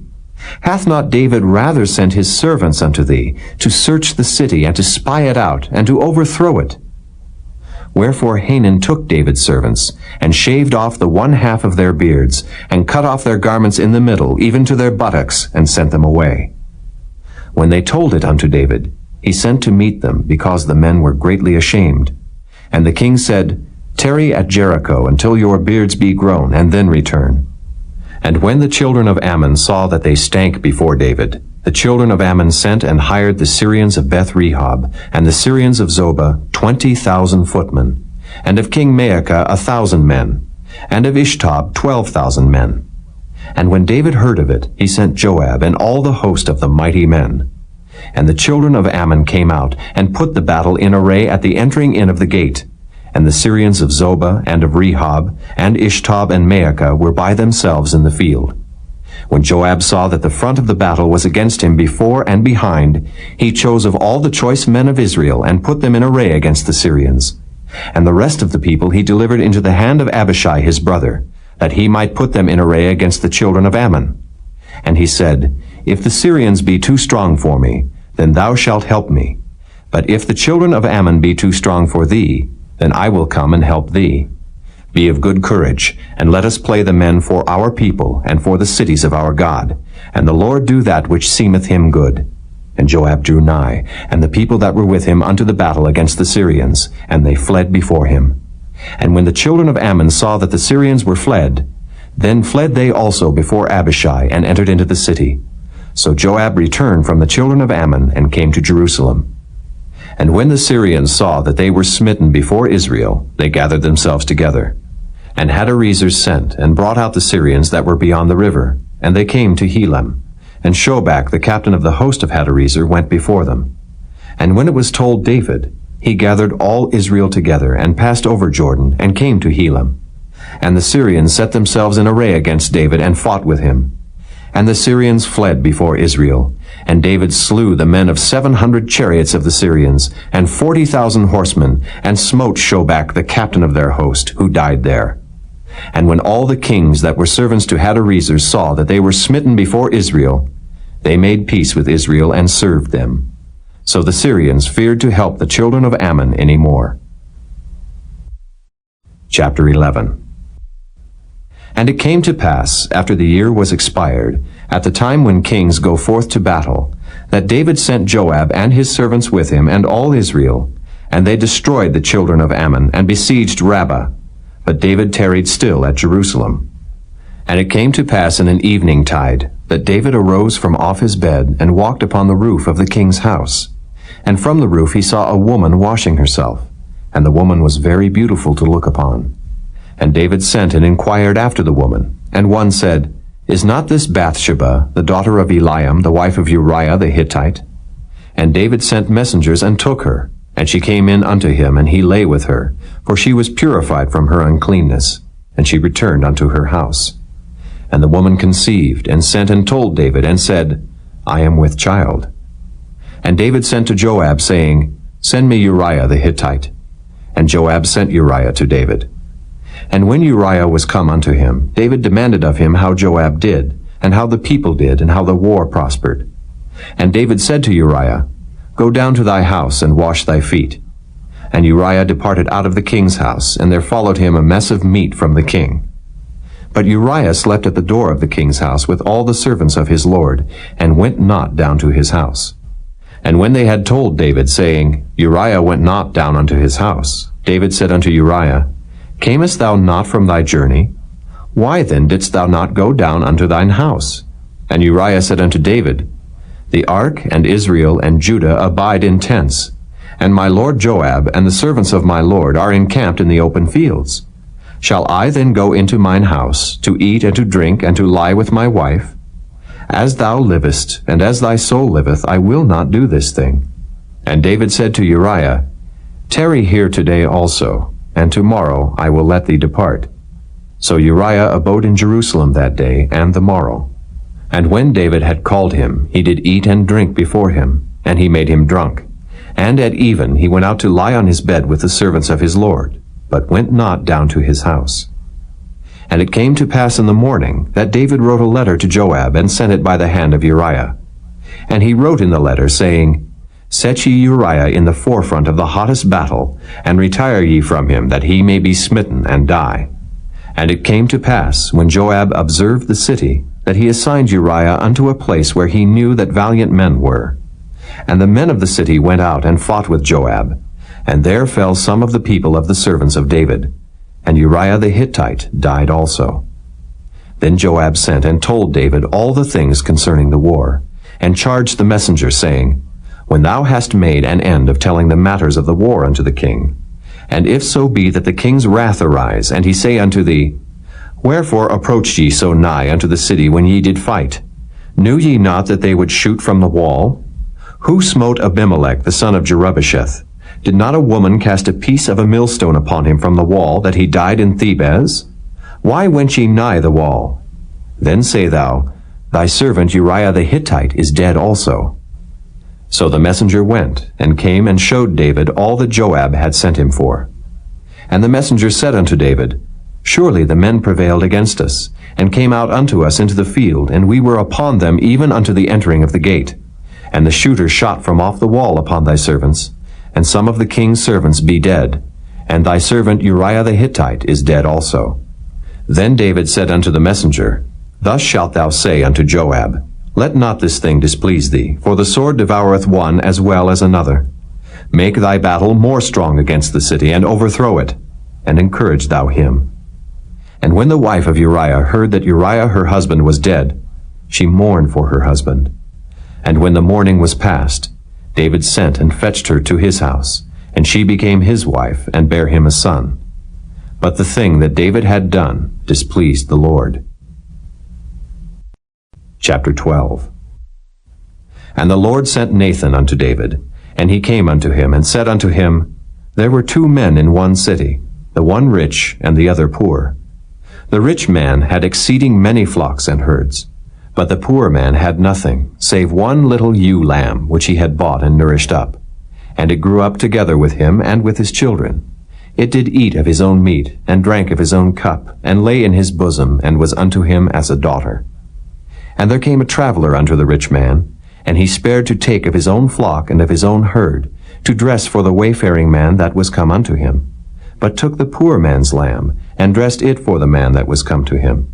Hath not David rather sent his servants unto thee, to search the city, and to spy it out, and to overthrow it? Wherefore Hanan took David's servants, and shaved off the one half of their beards, and cut off their garments in the middle, even to their buttocks, and sent them away. When they told it unto David, he sent to meet them, because the men were greatly ashamed. And the king said, Tarry at Jericho until your beards be grown, and then return. And when the children of Ammon saw that they stank before David, the children of Ammon sent and hired the Syrians of Beth-rehob, and the Syrians of Zobah 20,000 footmen, and of King Maacah 1,000 men, and of Ishtob 12,000 men. And when David heard of it, he sent Joab and all the host of the mighty men. And the children of Ammon came out, and put the battle in array at the entering in of the gate. And the Syrians of Zobah and of Rehob, and Ishtob and Maacah were by themselves in the field. When Joab saw that the front of the battle was against him before and behind, he chose of all the choice men of Israel, and put them in array against the Syrians. And the rest of the people he delivered into the hand of Abishai his brother, that he might put them in array against the children of Ammon. And he said, If the Syrians be too strong for me, then thou shalt help me. But if the children of Ammon be too strong for thee, then I will come and help thee. Be of good courage, and let us play the men for our people, and for the cities of our God. And the Lord do that which seemeth him good. And Joab drew nigh, and the people that were with him unto the battle against the Syrians, and they fled before him. And when the children of Ammon saw that the Syrians were fled, then fled they also before Abishai, and entered into the city. So Joab returned from the children of Ammon, and came to Jerusalem. And when the Syrians saw that they were smitten before Israel, they gathered themselves together. And Hadarezer sent, and brought out the Syrians that were beyond the river, and they came to Helam. And Shobach, the captain of the host of Hadarezer, went before them. And when it was told David, he gathered all Israel together, and passed over Jordan, and came to Helam. And the Syrians set themselves in array against David, and fought with him. And the Syrians fled before Israel. And David slew the men of 700 chariots of the Syrians, and 40,000 horsemen, and smote Shobach the captain of their host, who died there. And when all the kings that were servants to Hadarezer saw that they were smitten before Israel, they made peace with Israel, and served them. So the Syrians feared to help the children of Ammon any more. Chapter 11. And it came to pass, after the year was expired, at the time when kings go forth to battle, that David sent Joab and his servants with him, and all Israel, and they destroyed the children of Ammon, and besieged Rabbah. But David tarried still at Jerusalem. And it came to pass in an evening tide, that David arose from off his bed, and walked upon the roof of the king's house. And from the roof he saw a woman washing herself, and the woman was very beautiful to look upon. And David sent and inquired after the woman. And one said, Is not this Bathsheba, the daughter of Eliam, the wife of Uriah the Hittite? And David sent messengers, and took her. And she came in unto him, and he lay with her, for she was purified from her uncleanness. And she returned unto her house. And the woman conceived, and sent and told David, and said, I am with child. And David sent to Joab, saying, Send me Uriah the Hittite. And Joab sent Uriah to David. And when Uriah was come unto him, David demanded of him how Joab did, and how the people did, and how the war prospered. And David said to Uriah, Go down to thy house, and wash thy feet. And Uriah departed out of the king's house, and there followed him a mess of meat from the king. But Uriah slept at the door of the king's house with all the servants of his lord, and went not down to his house. And when they had told David, saying, Uriah went not down unto his house, David said unto Uriah, Camest thou not from thy journey? Why then didst thou not go down unto thine house? And Uriah said unto David, The ark and Israel and Judah abide in tents, and my lord Joab and the servants of my lord are encamped in the open fields. Shall I then go into mine house, to eat and to drink, and to lie with my wife? As thou livest, and as thy soul liveth, I will not do this thing. And David said to Uriah, Tarry here today also, and tomorrow I will let thee depart. So Uriah abode in Jerusalem that day and the morrow. And when David had called him, he did eat and drink before him, and he made him drunk. And at even he went out to lie on his bed with the servants of his lord, but went not down to his house. And it came to pass in the morning that David wrote a letter to Joab, and sent it by the hand of Uriah. And he wrote in the letter, saying, Set ye Uriah in the forefront of the hottest battle, and retire ye from him, that he may be smitten and die. And it came to pass, when Joab observed the city, that he assigned Uriah unto a place where he knew that valiant men were. And the men of the city went out and fought with Joab, and there fell some of the people of the servants of David, and Uriah the Hittite died also. Then Joab sent and told David all the things concerning the war, and charged the messenger, saying, When thou hast made an end of telling the matters of the war unto the king, and if so be that the king's wrath arise, and he say unto thee, Wherefore approached ye so nigh unto the city when ye did fight? Knew ye not that they would shoot from the wall? Who smote Abimelech the son of Jerubbesheth? Did not a woman cast a piece of a millstone upon him from the wall, that he died in Thebez? Why went ye nigh the wall? Then say thou, Thy servant Uriah the Hittite is dead also. So the messenger went, and came and showed David all that Joab had sent him for. And the messenger said unto David, Surely the men prevailed against us, and came out unto us into the field, and we were upon them even unto the entering of the gate. And the shooters shot from off the wall upon thy servants, and some of the king's servants be dead, and thy servant Uriah the Hittite is dead also. Then David said unto the messenger, Thus shalt thou say unto Joab, Let not this thing displease thee, for the sword devoureth one as well as another. Make thy battle more strong against the city, and overthrow it, and encourage thou him. And when the wife of Uriah heard that Uriah her husband was dead, she mourned for her husband. And when the mourning was past, David sent and fetched her to his house, and she became his wife, and bare him a son. But the thing that David had done displeased the Lord. Chapter 12. And the Lord sent Nathan unto David, and he came unto him, and said unto him, There were 2 men in one city, the one rich, and the other poor. The rich man had exceeding many flocks and herds, but the poor man had nothing, save one little ewe lamb, which he had bought and nourished up. And it grew up together with him and with his children. It did eat of his own meat, and drank of his own cup, and lay in his bosom, and was unto him as a daughter. And there came a traveler unto the rich man, and he spared to take of his own flock and of his own herd, to dress for the wayfaring man that was come unto him, but took the poor man's lamb, and dressed it for the man that was come to him.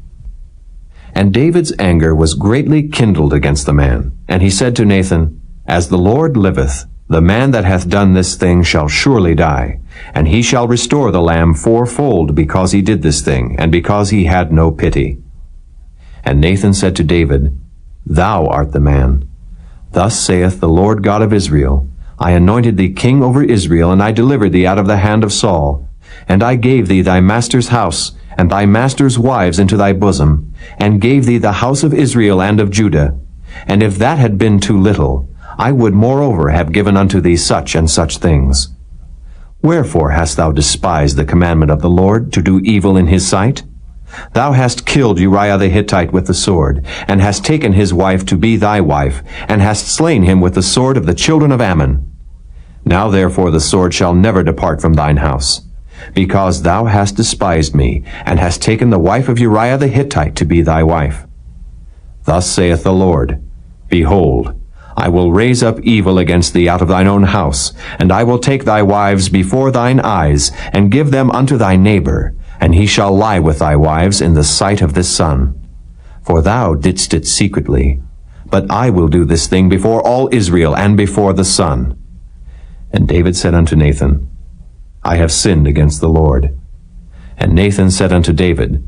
And David's anger was greatly kindled against the man, and he said to Nathan, As the Lord liveth, the man that hath done this thing shall surely die, and he shall restore the lamb 4-fold, because he did this thing, and because he had no pity. And Nathan said to David, Thou art the man. Thus saith the Lord God of Israel, I anointed thee king over Israel, and I delivered thee out of the hand of Saul. And I gave thee thy master's house, and thy master's wives into thy bosom, and gave thee the house of Israel and of Judah. And if that had been too little, I would moreover have given unto thee such and such things. Wherefore hast thou despised the commandment of the Lord, to do evil in his sight? Thou hast killed Uriah the Hittite with the sword, and hast taken his wife to be thy wife, and hast slain him with the sword of the children of Ammon. Now therefore the sword shall never depart from thine house, because thou hast despised me, and hast taken the wife of Uriah the Hittite to be thy wife. Thus saith the Lord, Behold, I will raise up evil against thee out of thine own house, and I will take thy wives before thine eyes, and give them unto thy neighbor, and he shall lie with thy wives in the sight of this sun. For thou didst it secretly, but I will do this thing before all Israel and before the sun. And David said unto Nathan, I have sinned against the Lord. And Nathan said unto David,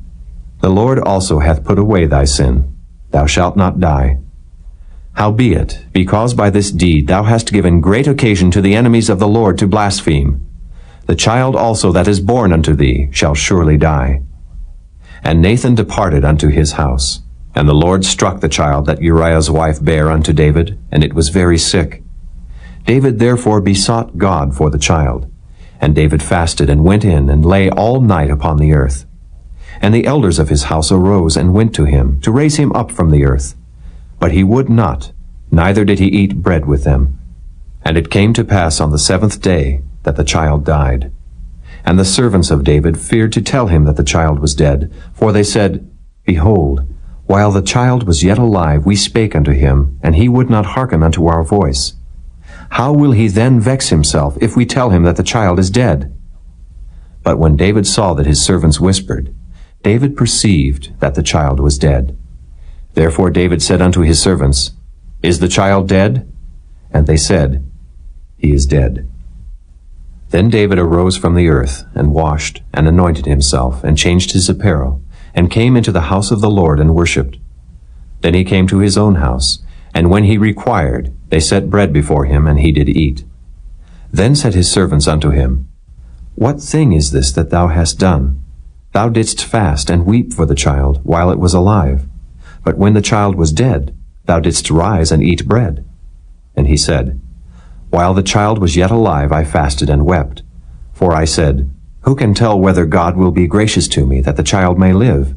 The Lord also hath put away thy sin. Thou shalt not die. Howbeit, because by this deed thou hast given great occasion to the enemies of the Lord to blaspheme, the child also that is born unto thee shall surely die. And Nathan departed unto his house. And the Lord struck the child that Uriah's wife bare unto David, and it was very sick. David therefore besought God for the child. And David fasted, and went in, and lay all night upon the earth. And the elders of his house arose, and went to him, to raise him up from the earth. But he would not, neither did he eat bread with them. And it came to pass on the 7th day that the child died. And the servants of David feared to tell him that the child was dead, for they said, Behold, while the child was yet alive, we spake unto him, and he would not hearken unto our voice. how will he then vex himself if we tell him that the child is dead?" But when David saw that his servants whispered, David perceived that the child was dead. Therefore David said unto his servants, "Is the child dead?" And they said, "He is dead." Then David arose from the earth, and washed, and anointed himself, and changed his apparel, and came into the house of the Lord, and worshipped. Then he came to his own house, and when he required, they set bread before him, and he did eat. Then said his servants unto him, "What thing is this that thou hast done? Thou didst fast and weep for the child while it was alive. But when the child was dead, thou didst rise and eat bread." And he said, "While the child was yet alive, I fasted and wept. For I said, Who can tell whether God will be gracious to me, that the child may live?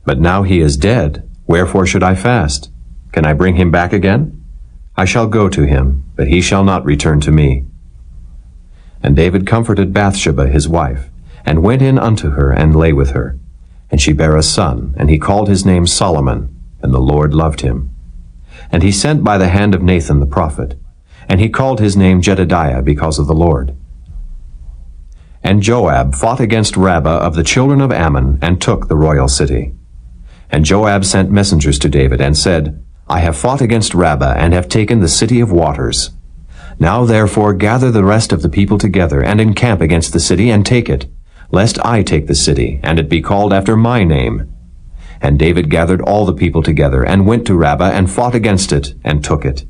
But now he is dead, wherefore should I fast? Can I bring him back again? I shall go to him, but he shall not return to me." And David comforted Bathsheba his wife, and went in unto her, and lay with her. And she bare a son, and he called his name Solomon, and the Lord loved him. And he sent by the hand of Nathan the prophet, and he called his name Jedediah, because of the Lord. And Joab fought against Rabbah of the children of Ammon, and took the royal city. And Joab sent messengers to David, and said, "I have fought against Rabbah, and have taken the city of waters. Now therefore gather the rest of the people together, and encamp against the city, and take it, lest I take the city, and it be called after my name." And David gathered all the people together, and went to Rabbah, and fought against it, and took it.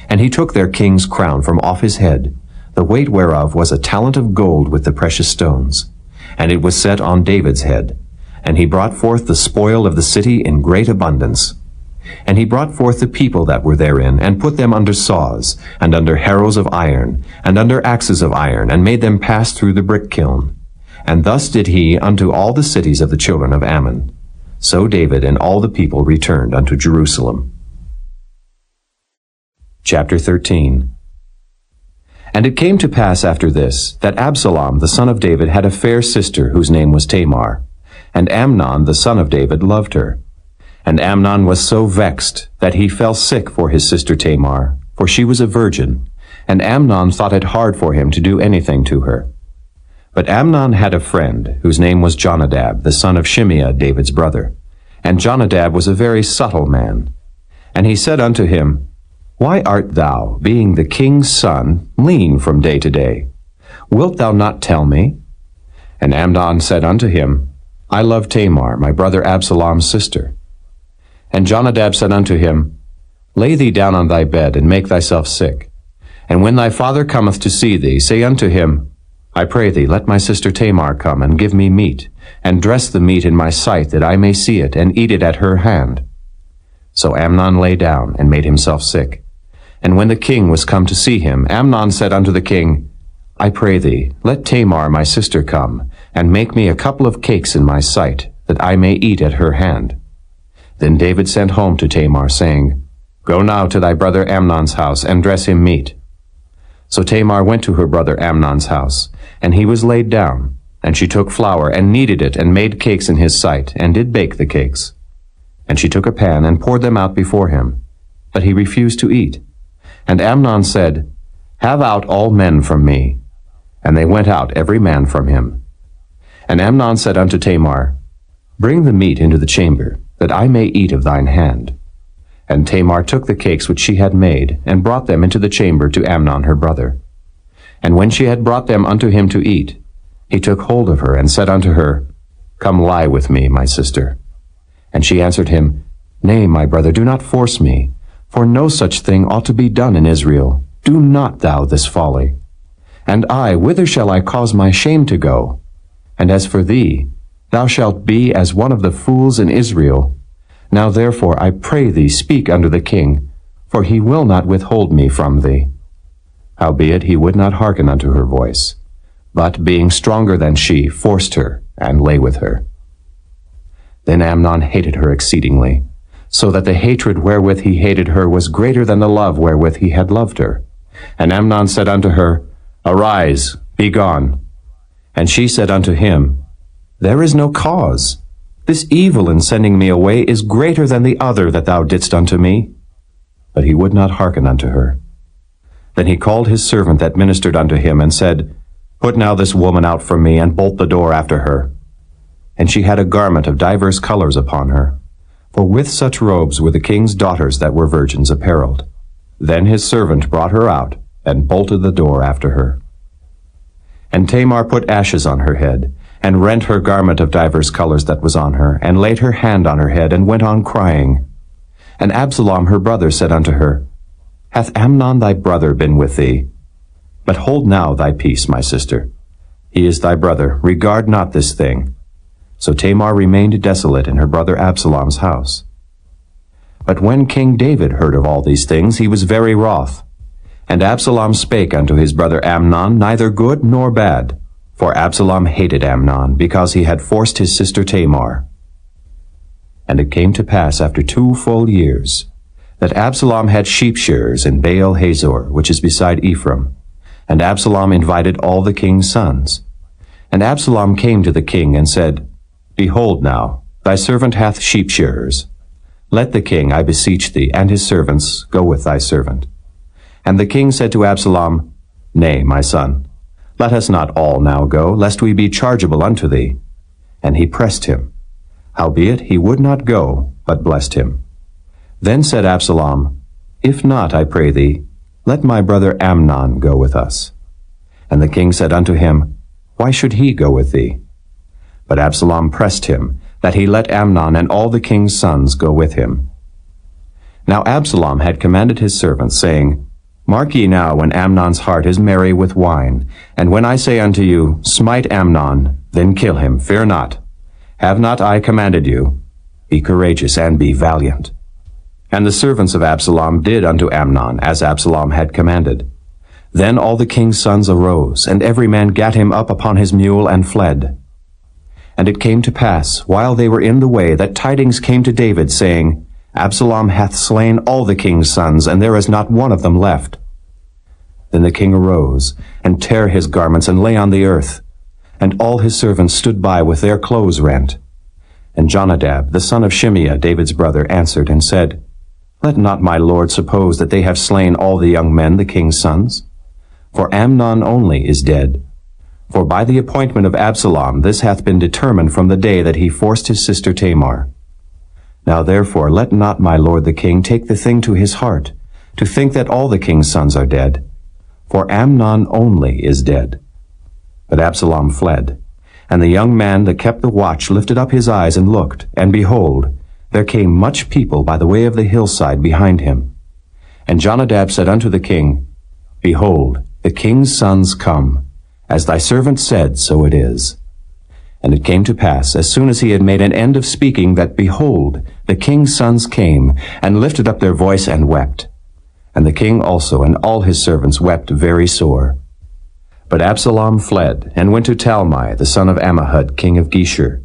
And he took their king's crown from off his head, the weight whereof was a talent of gold with the precious stones. And it was set on David's head. And he brought forth the spoil of the city in great abundance. And he brought forth the people that were therein, and put them under saws, and under harrows of iron, and under axes of iron, and made them pass through the brick kiln. And thus did he unto all the cities of the children of Ammon. So David and all the people returned unto Jerusalem. Chapter 13. And it came to pass after this, that Absalom the son of David had a fair sister, whose name was Tamar. And Amnon the son of David loved her. And Amnon was so vexed that he fell sick for his sister Tamar, for she was a virgin. And Amnon thought it hard for him to do anything to her. But Amnon had a friend, whose name was Jonadab, the son of Shimeah, David's brother. And Jonadab was a very subtle man. And he said unto him, Why art thou, being the king's son, lean from day to day? Wilt thou not tell me? And Amnon said unto him, I love Tamar, my brother Absalom's sister. And Jonadab said unto him, Lay thee down on thy bed, and make thyself sick. And when thy father cometh to see thee, say unto him, I pray thee, let my sister Tamar come, and give me meat, and dress the meat in my sight, that I may see it, and eat it at her hand. So Amnon lay down, and made himself sick. And when the king was come to see him, Amnon said unto the king, I pray thee, let Tamar my sister come, and make me a couple of cakes in my sight, that I may eat at her hand. Then David sent home to Tamar, saying, Go now to thy brother Amnon's house, and dress him meat. So Tamar went to her brother Amnon's house, and he was laid down. And she took flour, and kneaded it, and made cakes in his sight, and did bake the cakes. And she took a pan, and poured them out before him. But he refused to eat. And Amnon said, Have out all men from me. And they went out every man from him. And Amnon said unto Tamar, Bring the meat into the chamber, that I may eat of thine hand. And Tamar took the cakes which she had made, and brought them into the chamber to Amnon her brother. And when she had brought them unto him to eat, he took hold of her, and said unto her, Come lie with me, my sister. And she answered him, Nay, my brother, do not force me, for no such thing ought to be done in Israel. Do not thou this folly. And I, whither shall I cause my shame to go? And as for thee, thou shalt be as one of the fools in Israel. Now therefore I pray thee speak unto the king, for he will not withhold me from thee. Howbeit he would not hearken unto her voice, but being stronger than she, forced her, and lay with her. Then Amnon hated her exceedingly, so that the hatred wherewith he hated her was greater than the love wherewith he had loved her. And Amnon said unto her, Arise, be gone. And she said unto him, There is no cause. This evil in sending me away is greater than the other that thou didst unto me. But he would not hearken unto her. Then he called his servant that ministered unto him, and said, Put now this woman out from me, and bolt the door after her. And she had a garment of divers colors upon her, for with such robes were the king's daughters that were virgins apparelled. Then his servant brought her out, and bolted the door after her. And Tamar put ashes on her head, and rent her garment of divers colors that was on her, and laid her hand on her head, and went on crying. And Absalom her brother said unto her, Hath Amnon thy brother been with thee? But hold now thy peace, my sister. He is thy brother, regard not this thing. So Tamar remained desolate in her brother Absalom's house. But when King David heard of all these things, he was very wroth. And Absalom spake unto his brother Amnon neither good nor bad, for Absalom hated Amnon, because he had forced his sister Tamar. And it came to pass after 2 full years, that Absalom had sheep shearers in Baal Hazor, which is beside Ephraim. And Absalom invited all the king's sons. And Absalom came to the king and said, Behold now, thy servant hath sheep shearers. Let the king, I beseech thee, and his servants go with thy servant. And the king said to Absalom, Nay, my son, let us not all now go, lest we be chargeable unto thee. And he pressed him. Howbeit he would not go, but blessed him. Then said Absalom, If not, I pray thee, let my brother Amnon go with us. And the king said unto him, Why should he go with thee? But Absalom pressed him, that he let Amnon and all the king's sons go with him. Now Absalom had commanded his servants, saying, Mark ye now when Amnon's heart is merry with wine, and when I say unto you, Smite Amnon, then kill him, fear not. Have not I commanded you? Be courageous and be valiant. And the servants of Absalom did unto Amnon as Absalom had commanded. Then all the king's sons arose, and every man gat him up upon his mule and fled. And it came to pass, while they were in the way, that tidings came to David, saying, Absalom hath slain all the king's sons, and there is not one of them left. Then the king arose, and tare his garments, and lay on the earth. And all his servants stood by with their clothes rent. And Jonadab, the son of Shimeah, David's brother, answered and said, Let not my lord suppose that they have slain all the young men, the king's sons. For Amnon only is dead. For by the appointment of Absalom this hath been determined from the day that he forced his sister Tamar. Now therefore let not my lord the king take the thing to his heart, to think that all the king's sons are dead. For Amnon only is dead. But Absalom fled. And the young man that kept the watch lifted up his eyes and looked, and behold, there came much people by the way of the hillside behind him. And Jonadab said unto the king, Behold, the king's sons come. As thy servant said, so it is. And it came to pass, as soon as he had made an end of speaking, that, behold, the king's sons came, and lifted up their voice and wept. And the king also and all his servants wept very sore. But Absalom fled, and went to Talmai, the son of Ammihud, king of Geshur.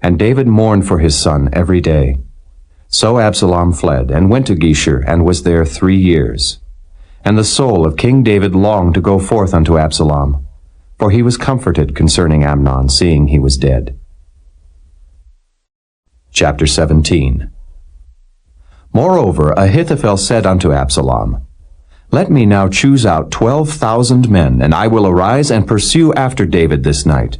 And David mourned for his son every day. So Absalom fled, and went to Geshur, and was there 3 years. And the soul of King David longed to go forth unto Absalom, for he was comforted concerning Amnon, seeing he was dead. Chapter 17. Moreover, Ahithophel said unto Absalom, Let me now choose out 12,000 men, and I will arise and pursue after David this night.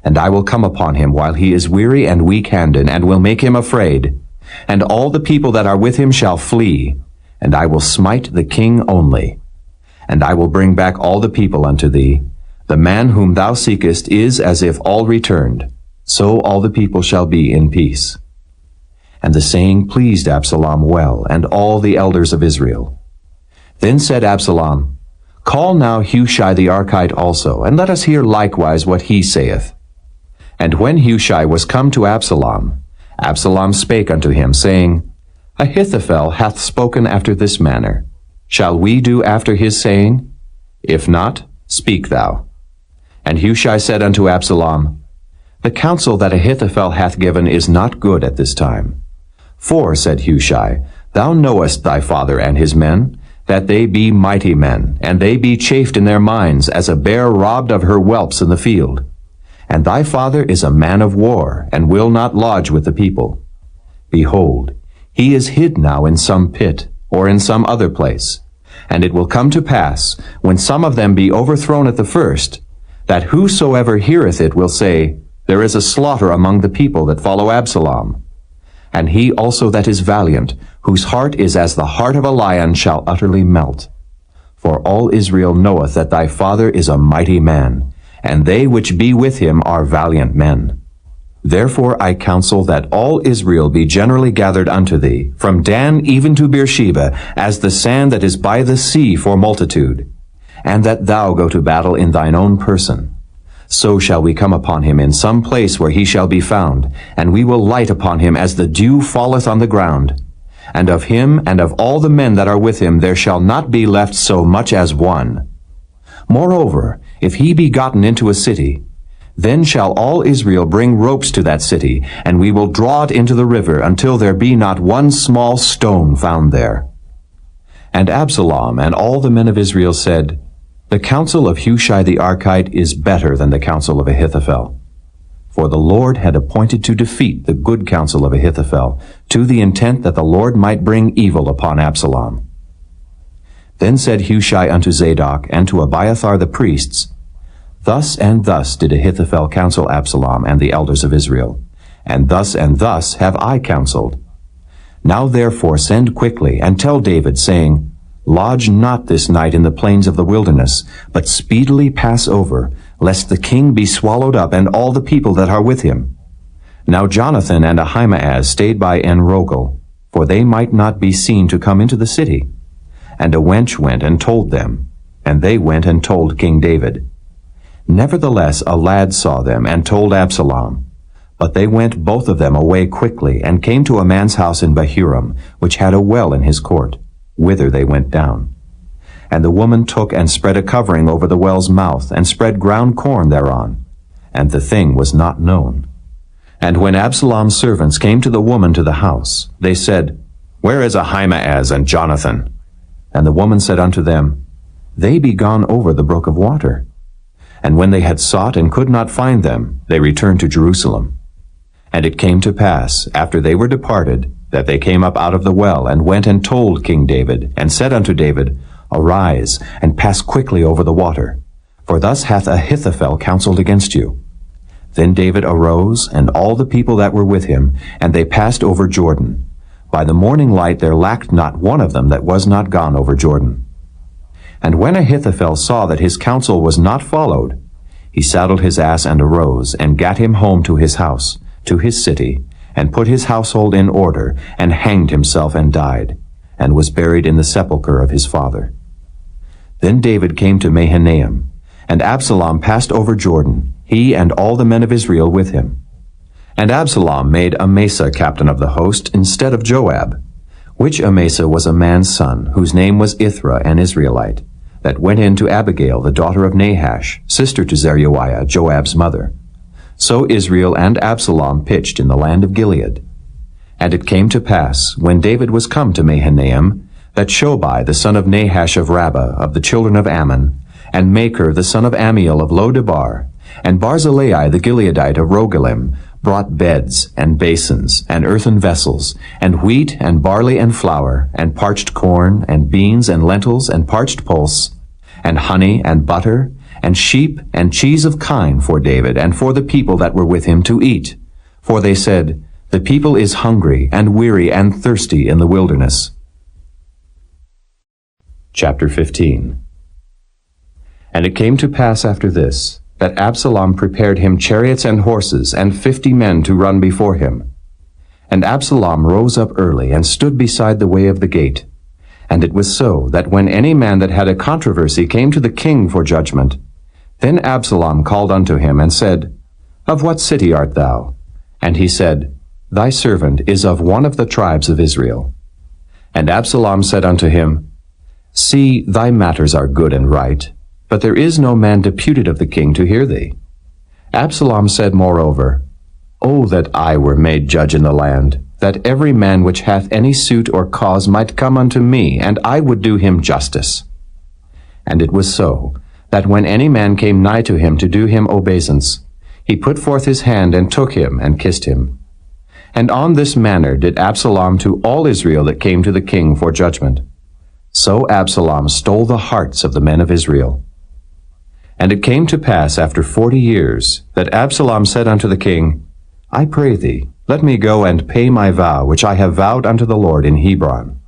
And I will come upon him while he is weary and weak-handed, and will make him afraid. And all the people that are with him shall flee, and I will smite the king only. And I will bring back all the people unto thee. The man whom thou seekest is as if all returned, so all the people shall be in peace. And the saying pleased Absalom well, and all the elders of Israel. Then said Absalom, Call now Hushai the Archite also, and let us hear likewise what he saith. And when Hushai was come to Absalom, Absalom spake unto him, saying, Ahithophel hath spoken after this manner. Shall we do after his saying? If not, speak thou. And Hushai said unto Absalom, The counsel that Ahithophel hath given is not good at this time. For, said Hushai, thou knowest thy father and his men, that they be mighty men, and they be chafed in their minds, as a bear robbed of her whelps in the field. And thy father is a man of war, and will not lodge with the people. Behold, he is hid now in some pit, or in some other place. And it will come to pass, when some of them be overthrown at the first, that whosoever heareth it will say, There is a slaughter among the people that follow Absalom. And he also that is valiant, whose heart is as the heart of a lion, shall utterly melt. For all Israel knoweth that thy father is a mighty man, and they which be with him are valiant men. Therefore I counsel that all Israel be generally gathered unto thee, from Dan even to Beersheba, as the sand that is by the sea for multitude, and that thou go to battle in thine own person. So shall we come upon him in some place where he shall be found, and we will light upon him as the dew falleth on the ground. And of him and of all the men that are with him there shall not be left so much as one. Moreover, if he be gotten into a city, then shall all Israel bring ropes to that city, and we will draw it into the river until there be not one small stone found there. And Absalom and all the men of Israel said, The counsel of Hushai the Archite is better than the counsel of Ahithophel. For the Lord had appointed to defeat the good counsel of Ahithophel, to the intent that the Lord might bring evil upon Absalom. Then said Hushai unto Zadok and to Abiathar the priests, Thus and thus did Ahithophel counsel Absalom and the elders of Israel, and thus have I counseled. Now therefore send quickly, and tell David, saying, Lodge not this night in the plains of the wilderness, but speedily pass over, lest the king be swallowed up, and all the people that are with him. Now Jonathan and Ahimaaz stayed by En-rogel, for they might not be seen to come into the city. And a wench went and told them, and they went and told King David. Nevertheless a lad saw them, and told Absalom. But they went both of them away quickly, and came to a man's house in Bahurim, which had a well in his court, whither they went down. And the woman took and spread a covering over the well's mouth, and spread ground corn thereon. And the thing was not known. And when Absalom's servants came to the woman to the house, they said, Where is Ahimaaz and Jonathan? And the woman said unto them, They be gone over the brook of water. And when they had sought and could not find them, they returned to Jerusalem. And it came to pass, after they were departed, that they came up out of the well, and went and told King David, and said unto David, Arise, and pass quickly over the water, for thus hath Ahithophel counseled against you. Then David arose, and all the people that were with him, and they passed over Jordan. By the morning light there lacked not one of them that was not gone over Jordan. And when Ahithophel saw that his counsel was not followed, he saddled his ass and arose, and gat him home to his house, to his city, and put his household in order, and hanged himself and died, and was buried in the sepulchre of his father. Then David came to Mahanaim, and Absalom passed over Jordan, he and all the men of Israel with him. And Absalom made Amasa captain of the host instead of Joab, which Amasa was a man's son, whose name was Ithra, an Israelite, that went in to Abigail, the daughter of Nahash, sister to Zeruiah, Joab's mother. So Israel and Absalom pitched in the land of Gilead. And it came to pass, when David was come to Mahanaim, that Shobai the son of Nahash of Rabbah, of the children of Ammon, and Machir the son of Ammiel of Lo-debar, and Barzillai the Gileadite of Rogelim, brought beds, and basins, and earthen vessels, and wheat, and barley, and flour, and parched corn, and beans, and lentils, and parched pulse, and honey, and butter, and sheep, and cheese of kine for David, and for the people that were with him to eat. For they said, The people is hungry, and weary, and thirsty in the wilderness. Chapter 15. And it came to pass after this, that Absalom prepared him chariots and horses, and 50 men to run before him. And Absalom rose up early, and stood beside the way of the gate. And it was so, that when any man that had a controversy came to the king for judgment, then Absalom called unto him, and said, Of what city art thou? And he said, Thy servant is of one of the tribes of Israel. And Absalom said unto him, See, thy matters are good and right, but there is no man deputed of the king to hear thee. Absalom said moreover, O that I were made judge in the land, that every man which hath any suit or cause might come unto me, and I would do him justice. And it was so, that when any man came nigh to him to do him obeisance, he put forth his hand and took him and kissed him. And on this manner did Absalom to all Israel that came to the king for judgment. So Absalom stole the hearts of the men of Israel. And it came to pass after 40 years, that Absalom said unto the king, I pray thee, let me go and pay my vow which I have vowed unto the Lord in Hebron.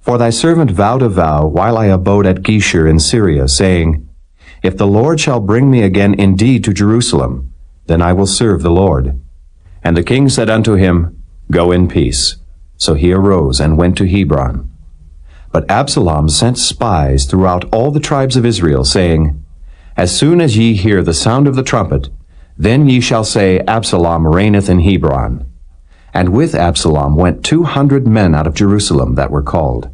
For thy servant vowed a vow while I abode at Geshur in Syria, saying, If the Lord shall bring me again indeed to Jerusalem, then I will serve the Lord. And the king said unto him, Go in peace. So he arose and went to Hebron. But Absalom sent spies throughout all the tribes of Israel, saying, As soon as ye hear the sound of the trumpet, then ye shall say, Absalom reigneth in Hebron. And with Absalom went 200 men out of Jerusalem that were called.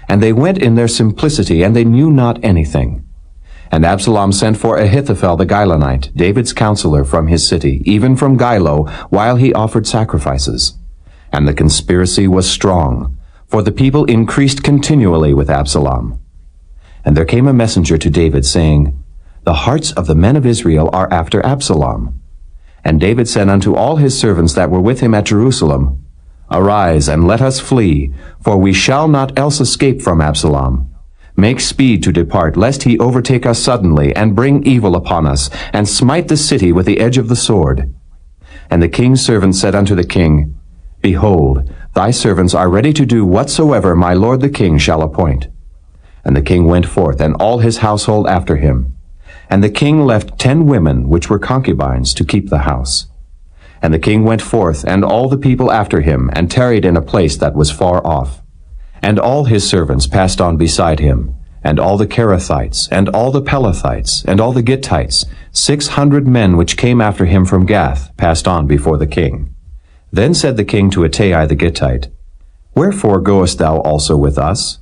And they went in their simplicity, and they knew not anything. And Absalom sent for Ahithophel the Gilonite, David's counselor, from his city, even from Gilo, while he offered sacrifices. And the conspiracy was strong, for the people increased continually with Absalom. And there came a messenger to David, saying, The hearts of the men of Israel are after Absalom. And David said unto all his servants that were with him at Jerusalem, Arise, and let us flee, for we shall not else escape from Absalom. Make speed to depart, lest he overtake us suddenly, and bring evil upon us, and smite the city with the edge of the sword. And the king's servants said unto the king, Behold, thy servants are ready to do whatsoever my lord the king shall appoint. And the king went forth, and all his household after him. And the king left 10 women which were concubines to keep the house. And the king went forth, and all the people after him, and tarried in a place that was far off. And all his servants passed on beside him, and all the Kerethites, and all the Pelethites, and all the Gittites, 600 men which came after him from Gath, passed on before the king. Then said the king to Ittai the Gittite, Wherefore goest thou also with us?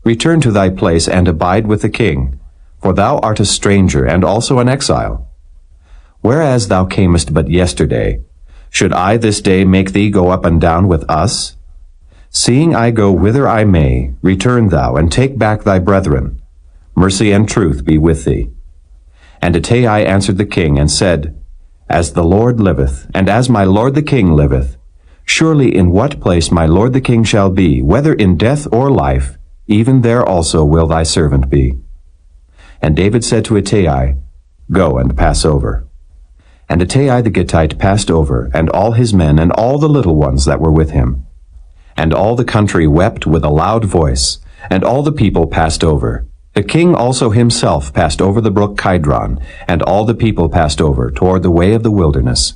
Return to thy place, and abide with the king, for thou art a stranger, and also an exile. Whereas thou camest but yesterday, should I this day make thee go up and down with us? Seeing I go whither I may, return thou, and take back thy brethren. Mercy and truth be with thee. And Ittai answered the king, and said, As the Lord liveth, and as my lord the king liveth, surely in what place my lord the king shall be, whether in death or life, even there also will thy servant be. And David said to Ittai, Go and pass over. And Ittai the Gittite passed over, and all his men, and all the little ones that were with him. And all the country wept with a loud voice, and all the people passed over. The king also himself passed over the brook Kidron, and all the people passed over toward the way of the wilderness.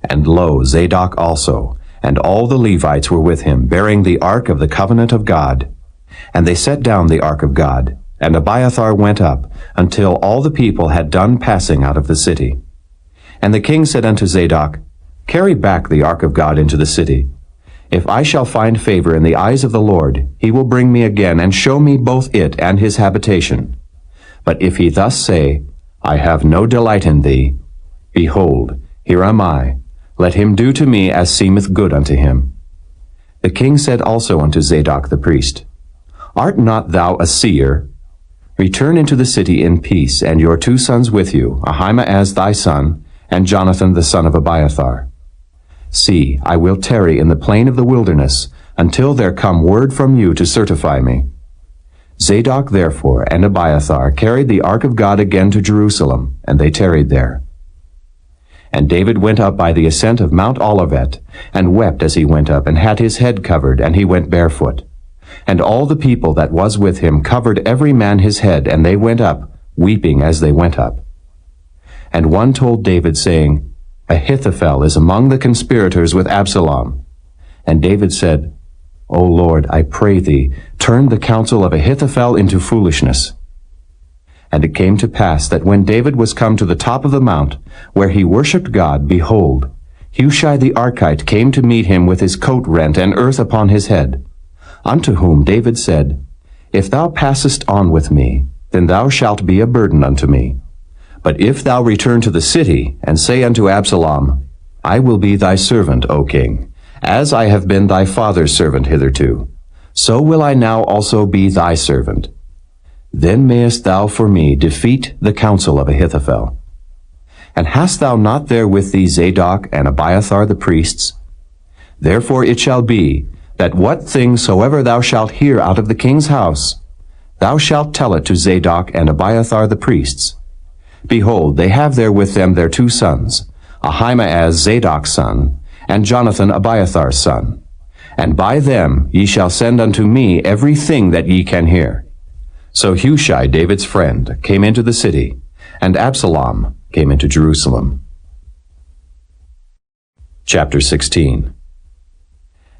And lo, Zadok also, and all the Levites were with him, bearing the ark of the covenant of God. And they set down the ark of God, and Abiathar went up, until all the people had done passing out of the city. And the king said unto Zadok, Carry back the ark of God into the city. If I shall find favor in the eyes of the Lord, he will bring me again, and show me both it and his habitation. But if he thus say, I have no delight in thee, behold, here am I. Let him do to me as seemeth good unto him. The king said also unto Zadok the priest, Art not thou a seer? Return into the city in peace, and your 2 sons with you, Ahimaaz thy son, and Jonathan the son of Abiathar. See, I will tarry in the plain of the wilderness, until there come word from you to certify me. Zadok therefore and Abiathar carried the ark of God again to Jerusalem, and they tarried there. And David went up by the ascent of Mount Olivet, and wept as he went up, and had his head covered, and he went barefoot. And all the people that was with him covered every man his head, and they went up, weeping as they went up. And one told David, saying, Ahithophel is among the conspirators with Absalom. And David said, O Lord, I pray thee, turn the counsel of Ahithophel into foolishness. And it came to pass that when David was come to the top of the mount, where he worshipped God, behold, Hushai the Archite came to meet him with his coat rent and earth upon his head. Unto whom David said, If thou passest on with me, then thou shalt be a burden unto me. But if thou return to the city, and say unto Absalom, I will be thy servant, O king, as I have been thy father's servant hitherto, so will I now also be thy servant. Then mayest thou for me defeat the counsel of Ahithophel. And hast thou not there with thee Zadok and Abiathar the priests? Therefore it shall be, that what thing soever thou shalt hear out of the king's house, thou shalt tell it to Zadok and Abiathar the priests. Behold, they have there with them their 2 sons, Ahimaaz Zadok's son, and Jonathan Abiathar's son. And by them ye shall send unto me every thing that ye can hear. So Hushai, David's friend, came into the city, and Absalom came into Jerusalem. Chapter 16.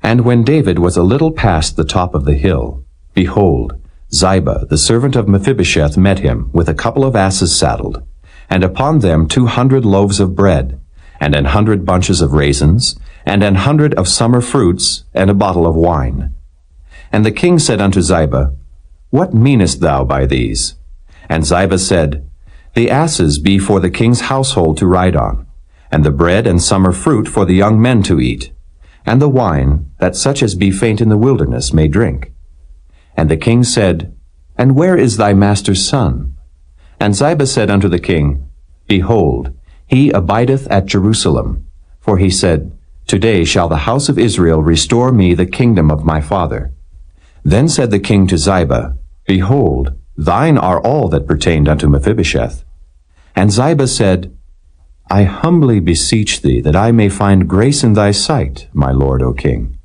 And when David was a little past the top of the hill, behold, Ziba, the servant of Mephibosheth, met him with a couple of asses saddled, and upon them 200 loaves of bread, and 100 bunches of raisins, and 100 of summer fruits, and a bottle of wine. And the king said unto Ziba, What meanest thou by these? And Ziba said, The asses be for the king's household to ride on, and the bread and summer fruit for the young men to eat, and the wine, that such as be faint in the wilderness may drink. And the king said, And where is thy master's son? And Ziba said unto the king, Behold, he abideth at Jerusalem. For he said, Today shall the house of Israel restore me the kingdom of my father. Then said the king to Ziba, Behold, thine are all that pertained unto Mephibosheth. And Ziba said, I humbly beseech thee that I may find grace in thy sight, my lord, O king.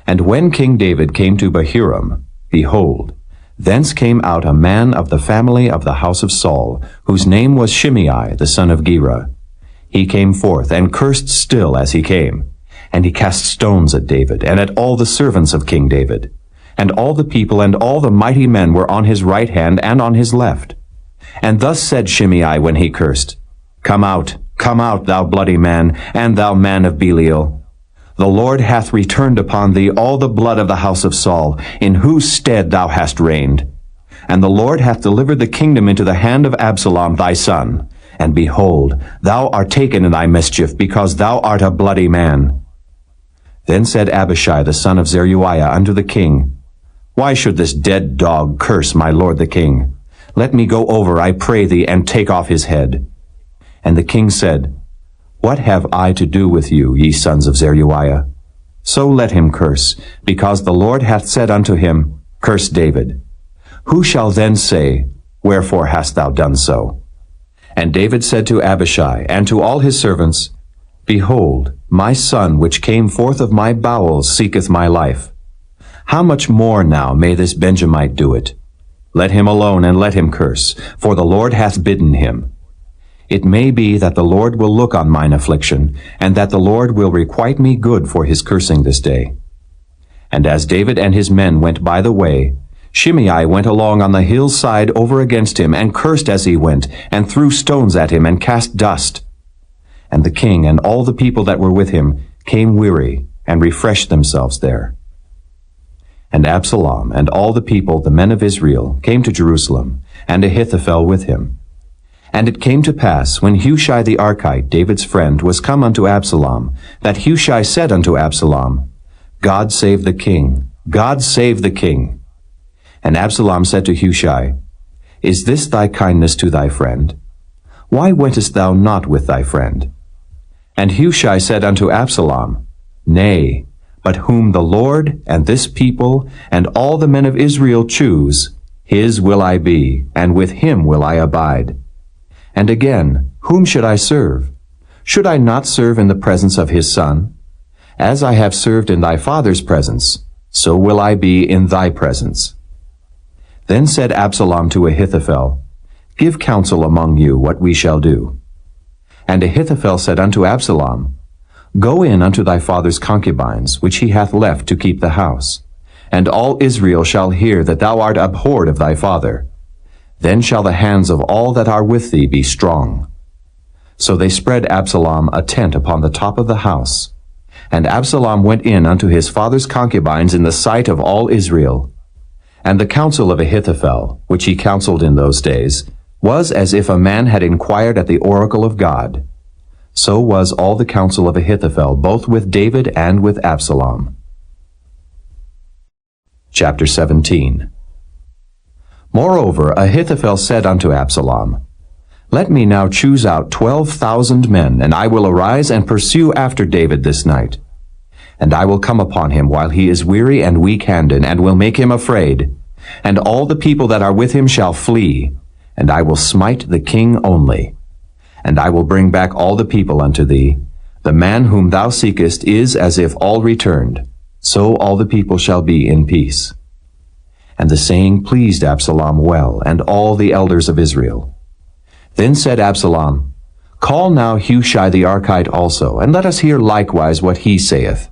And when King David came to Bahurim, behold, thence came out a man of the family of the house of Saul, whose name was Shimei the son of Gera. He came forth, and cursed still as he came. And he cast stones at David, and at all the servants of King David. And all the people and all the mighty men were on his right hand and on his left. And thus said Shimei when he cursed, Come out, thou bloody man, and thou man of Belial. The Lord hath returned upon thee all the blood of the house of Saul, in whose stead thou hast reigned. And the Lord hath delivered the kingdom into the hand of Absalom thy son. And behold, thou art taken in thy mischief, because thou art a bloody man. Then said Abishai the son of Zeruiah unto the king, Why should this dead dog curse my lord the king? Let me go over, I pray thee, and take off his head. And the king said, What have I to do with you, ye sons of Zeruiah? So let him curse, because the Lord hath said unto him, Curse David. Who shall then say, Wherefore hast thou done so? And David said to Abishai and to all his servants, Behold, my son which came forth of my bowels seeketh my life. How much more now may this Benjamite do it? Let him alone, and let him curse, for the Lord hath bidden him. It may be that the Lord will look on mine affliction, and that the Lord will requite me good for his cursing this day. And as David and his men went by the way, Shimei went along on the hillside over against him, and cursed as he went, and threw stones at him, and cast dust. And the king and all the people that were with him came weary, and refreshed themselves there. And Absalom and all the people, the men of Israel, came to Jerusalem, and Ahithophel with him. And it came to pass, when Hushai the Archite, David's friend, was come unto Absalom, that Hushai said unto Absalom, God save the king, God save the king. And Absalom said to Hushai, Is this thy kindness to thy friend? Why wentest thou not with thy friend? And Hushai said unto Absalom, Nay, but whom the Lord and this people and all the men of Israel choose, his will I be, and with him will I abide. And again, whom should I serve? Should I not serve in the presence of his son? As I have served in thy father's presence, so will I be in thy presence. Then said Absalom to Ahithophel, Give counsel among you what we shall do. And Ahithophel said unto Absalom, Go in unto thy father's concubines, which he hath left to keep the house. And all Israel shall hear that thou art abhorred of thy father. Then shall the hands of all that are with thee be strong. So they spread Absalom a tent upon the top of the house. And Absalom went in unto his father's concubines in the sight of all Israel. And the counsel of Ahithophel, which he counseled in those days, was as if a man had inquired at the oracle of God. So was all the counsel of Ahithophel, both with David and with Absalom. Chapter 17. Moreover, Ahithophel said unto Absalom, Let me now choose out 12,000 men, and I will arise and pursue after David this night. And I will come upon him while he is weary and weak-handed, and will make him afraid. And all the people that are with him shall flee, and I will smite the king only. And I will bring back all the people unto thee. The man whom thou seekest is as if all returned. So all the people shall be in peace. And the saying pleased Absalom well, and all the elders of Israel. Then said Absalom, Call now Hushai the Archite also, and let us hear likewise what he saith.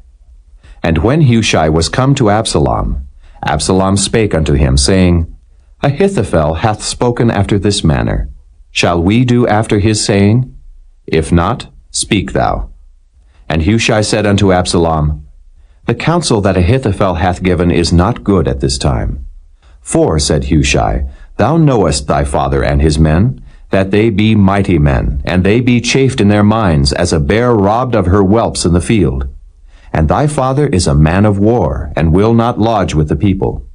And when Hushai was come to Absalom, Absalom spake unto him, saying, Ahithophel hath spoken after this manner. Shall we do after his saying? If not, speak thou. And Hushai said unto Absalom, The counsel that Ahithophel hath given is not good at this time. For, said Hushai, Thou knowest thy father and his men, that they be mighty men, and they be chafed in their minds, as a bear robbed of her whelps in the field. And thy father is a man of war, and will not lodge with the people.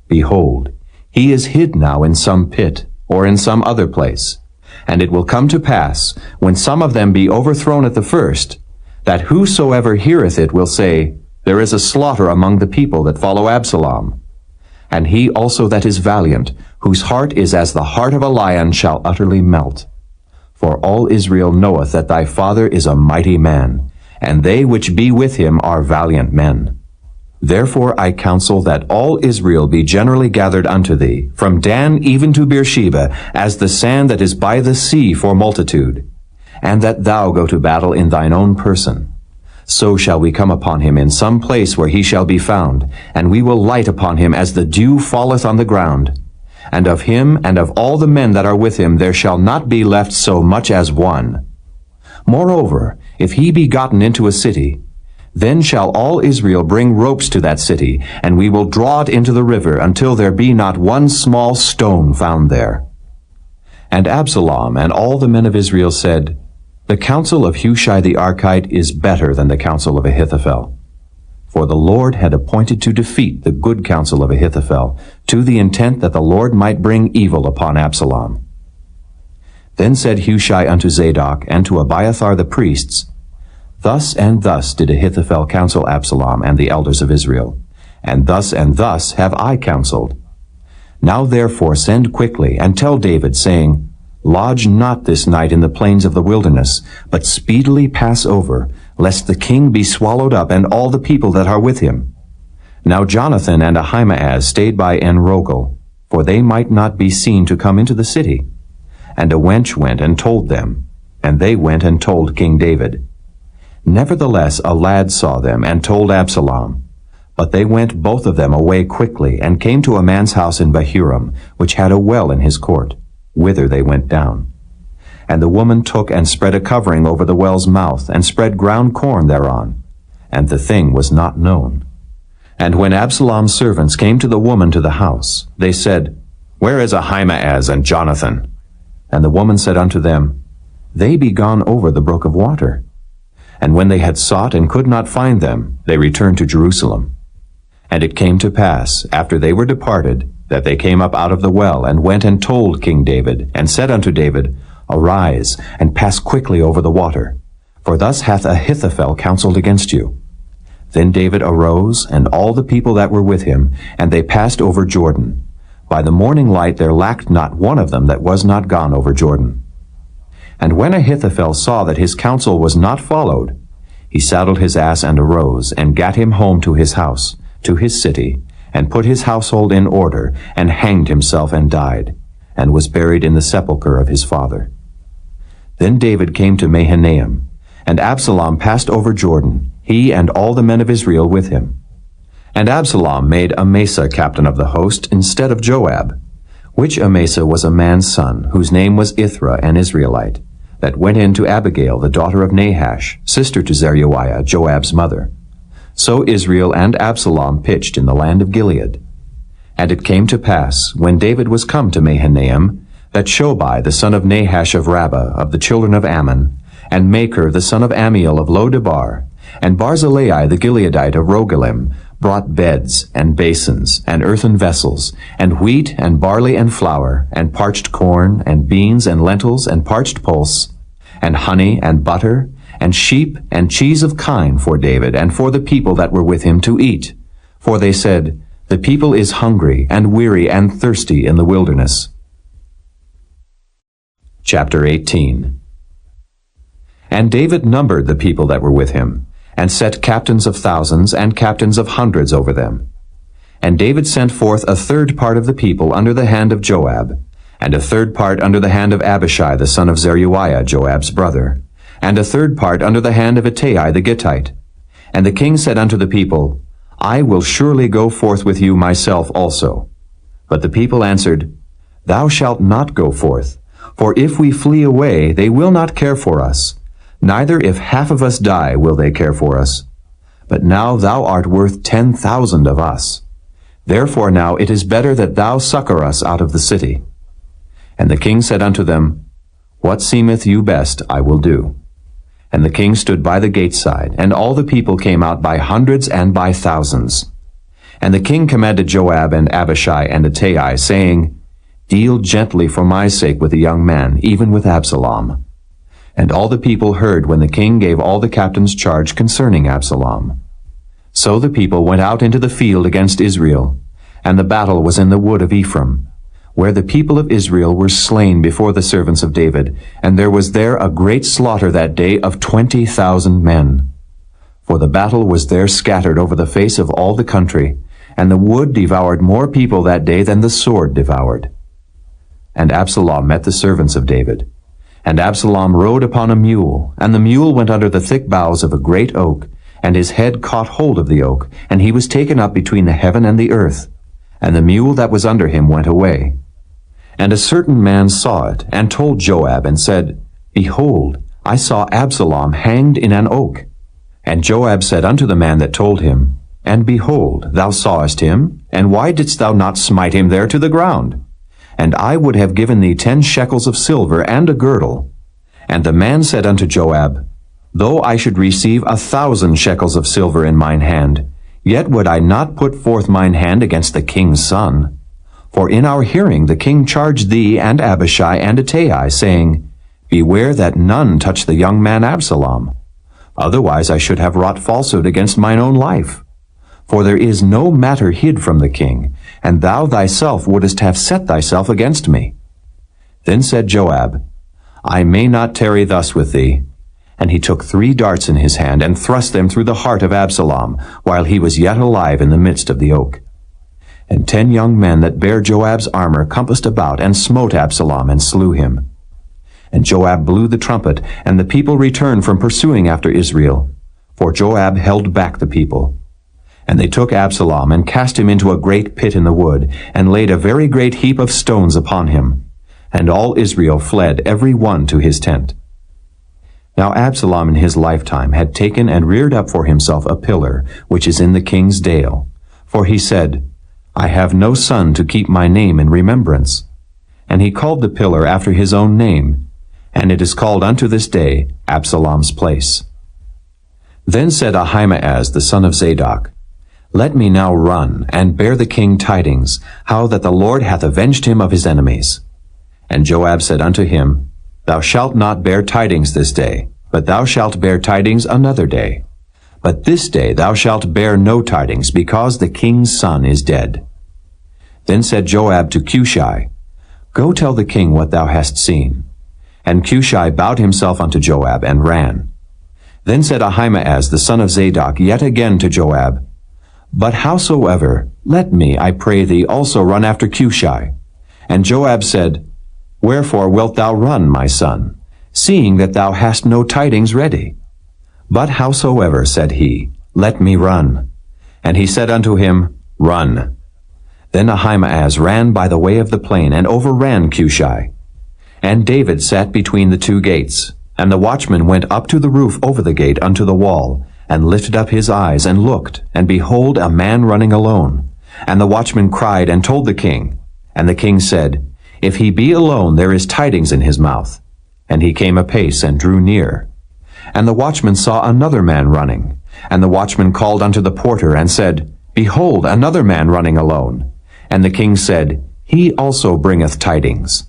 Behold, he is hid now in some pit, or in some other place. And it will come to pass, when some of them be overthrown at the first, that whosoever heareth it will say, There is a slaughter among the people that follow Absalom. And he also that is valiant, whose heart is as the heart of a lion, shall utterly melt. For all Israel knoweth that thy father is a mighty man, and they which be with him are valiant men. Therefore I counsel that all Israel be generally gathered unto thee, from Dan even to Beersheba, as the sand that is by the sea for multitude, and that thou go to battle in thine own person. So shall we come upon him in some place where he shall be found, and we will light upon him as the dew falleth on the ground. And of him and of all the men that are with him there shall not be left so much as one. Moreover, if he be gotten into a city, then shall all Israel bring ropes to that city, and we will draw it into the river until there be not one small stone found there. And Absalom and all the men of Israel said, The counsel of Hushai the Archite is better than the counsel of Ahithophel. For the Lord had appointed to defeat the good counsel of Ahithophel, to the intent that the Lord might bring evil upon Absalom. Then said Hushai unto Zadok and to Abiathar the priests, Thus and thus did Ahithophel counsel Absalom and the elders of Israel, and thus have I counseled. Now therefore send quickly, and tell David, saying, Lodge not this night in the plains of the wilderness, but speedily pass over, lest the king be swallowed up, and all the people that are with him. Now Jonathan and Ahimaaz stayed by En-rogel, for they might not be seen to come into the city. And a wench went and told them, and they went and told King David. Nevertheless a lad saw them, and told Absalom. But they went both of them away quickly, and came to a man's house in Bahurim, which had a well in his court, whither they went down. And the woman took and spread a covering over the well's mouth, and spread ground corn thereon. And the thing was not known. And when Absalom's servants came to the woman to the house, they said, Where is Ahimaaz and Jonathan? And the woman said unto them, They be gone over the brook of water. And when they had sought and could not find them, they returned to Jerusalem. And it came to pass, after they were departed, that they came up out of the well, and went and told King David, and said unto David, Arise, and pass quickly over the water, for thus hath Ahithophel counseled against you. Then David arose, and all the people that were with him, and they passed over Jordan. By the morning light there lacked not one of them that was not gone over Jordan. And when Ahithophel saw that his counsel was not followed, he saddled his ass and arose, and gat him home to his house, to his city, and put his household in order, and hanged himself and died, and was buried in the sepulchre of his father. Then David came to Mahanaim, and Absalom passed over Jordan, he and all the men of Israel with him. And Absalom made Amasa captain of the host instead of Joab, which Amasa was a man's son, whose name was Ithra, an Israelite, that went in to Abigail, the daughter of Nahash, sister to Zeruiah, Joab's mother. So Israel and Absalom pitched in the land of Gilead. And it came to pass, when David was come to Mahanaim, that Shobai the son of Nahash of Rabbah, of the children of Ammon, and Machir the son of Ammiel of Lo-debar, and Barzillai the Gileadite of Rogelim, brought beds, and basins, and earthen vessels, and wheat, and barley, and flour, and parched corn, and beans, and lentils, and parched pulse, and honey, and butter, and sheep and cheese of kine for David and for the people that were with him to eat. For they said, The people is hungry and weary and thirsty in the wilderness. Chapter 18. And David numbered the people that were with him, and set captains of thousands and captains of hundreds over them. And David sent forth a third part of the people under the hand of Joab, and a third part under the hand of Abishai the son of Zeruiah, Joab's brother, and a third part under the hand of Ittai the Gittite. And the king said unto the people, I will surely go forth with you myself also. But the people answered, Thou shalt not go forth, for if we flee away, they will not care for us. Neither if half of us die will they care for us. But now thou art worth 10,000 of us. Therefore now it is better that thou succor us out of the city. And the king said unto them, What seemeth you best I will do. And the king stood by the gate side, and all the people came out by hundreds and by thousands. And the king commanded Joab and Abishai and Ittai, saying, Deal gently for my sake with the young man, even with Absalom. And all the people heard when the king gave all the captains charge concerning Absalom. So the people went out into the field against Israel, and the battle was in the wood of Ephraim, where the people of Israel were slain before the servants of David, and there was there a great slaughter that day of 20,000 men. For the battle was there scattered over the face of all the country, and the wood devoured more people that day than the sword devoured. And Absalom met the servants of David. And Absalom rode upon a mule, and the mule went under the thick boughs of a great oak, and his head caught hold of the oak, and he was taken up between the heaven and the earth, and the mule that was under him went away. And a certain man saw it, and told Joab, and said, Behold, I saw Absalom hanged in an oak. And Joab said unto the man that told him, And behold, thou sawest him, and why didst thou not smite him there to the ground? And I would have given thee 10 shekels of silver and a girdle. And the man said unto Joab, Though I should receive 1,000 shekels of silver in mine hand, yet would I not put forth mine hand against the king's son. For in our hearing the king charged thee and Abishai and Ittai, saying, Beware that none touch the young man Absalom. Otherwise I should have wrought falsehood against mine own life. For there is no matter hid from the king, and thou thyself wouldest have set thyself against me. Then said Joab, I may not tarry thus with thee. And he took 3 darts in his hand, and thrust them through the heart of Absalom, while he was yet alive in the midst of the oak. And 10 young men that bare Joab's armor compassed about, and smote Absalom, and slew him. And Joab blew the trumpet, and the people returned from pursuing after Israel, for Joab held back the people. And they took Absalom, and cast him into a great pit in the wood, and laid a very great heap of stones upon him. And all Israel fled every one to his tent. Now Absalom in his lifetime had taken and reared up for himself a pillar, which is in the king's dale. For he said, I have no son to keep my name in remembrance. And he called the pillar after his own name, and it is called unto this day Absalom's place. Then said Ahimaaz the son of Zadok, Let me now run, and bear the king tidings, how that the Lord hath avenged him of his enemies. And Joab said unto him, Thou shalt not bear tidings this day, but thou shalt bear tidings another day. But this day thou shalt bear no tidings, because the king's son is dead. Then said Joab to Cushai, Go tell the king what thou hast seen. And Cushai bowed himself unto Joab, and ran. Then said Ahimaaz the son of Zadok yet again to Joab, But howsoever, let me, I pray thee, also run after Cushai. And Joab said, Wherefore wilt thou run, my son, seeing that thou hast no tidings ready? But howsoever, said he, let me run. And he said unto him, Run. Then Ahimaaz ran by the way of the plain, and overran Cushai. And David sat between the 2 gates, and the watchman went up to the roof over the gate unto the wall, and lifted up his eyes, and looked, and behold, a man running alone. And the watchman cried, and told the king. And the king said, If he be alone, there is tidings in his mouth. And he came apace, and drew near. And the watchman saw another man running. And the watchman called unto the porter, and said, Behold, another man running alone. And the king said, He also bringeth tidings.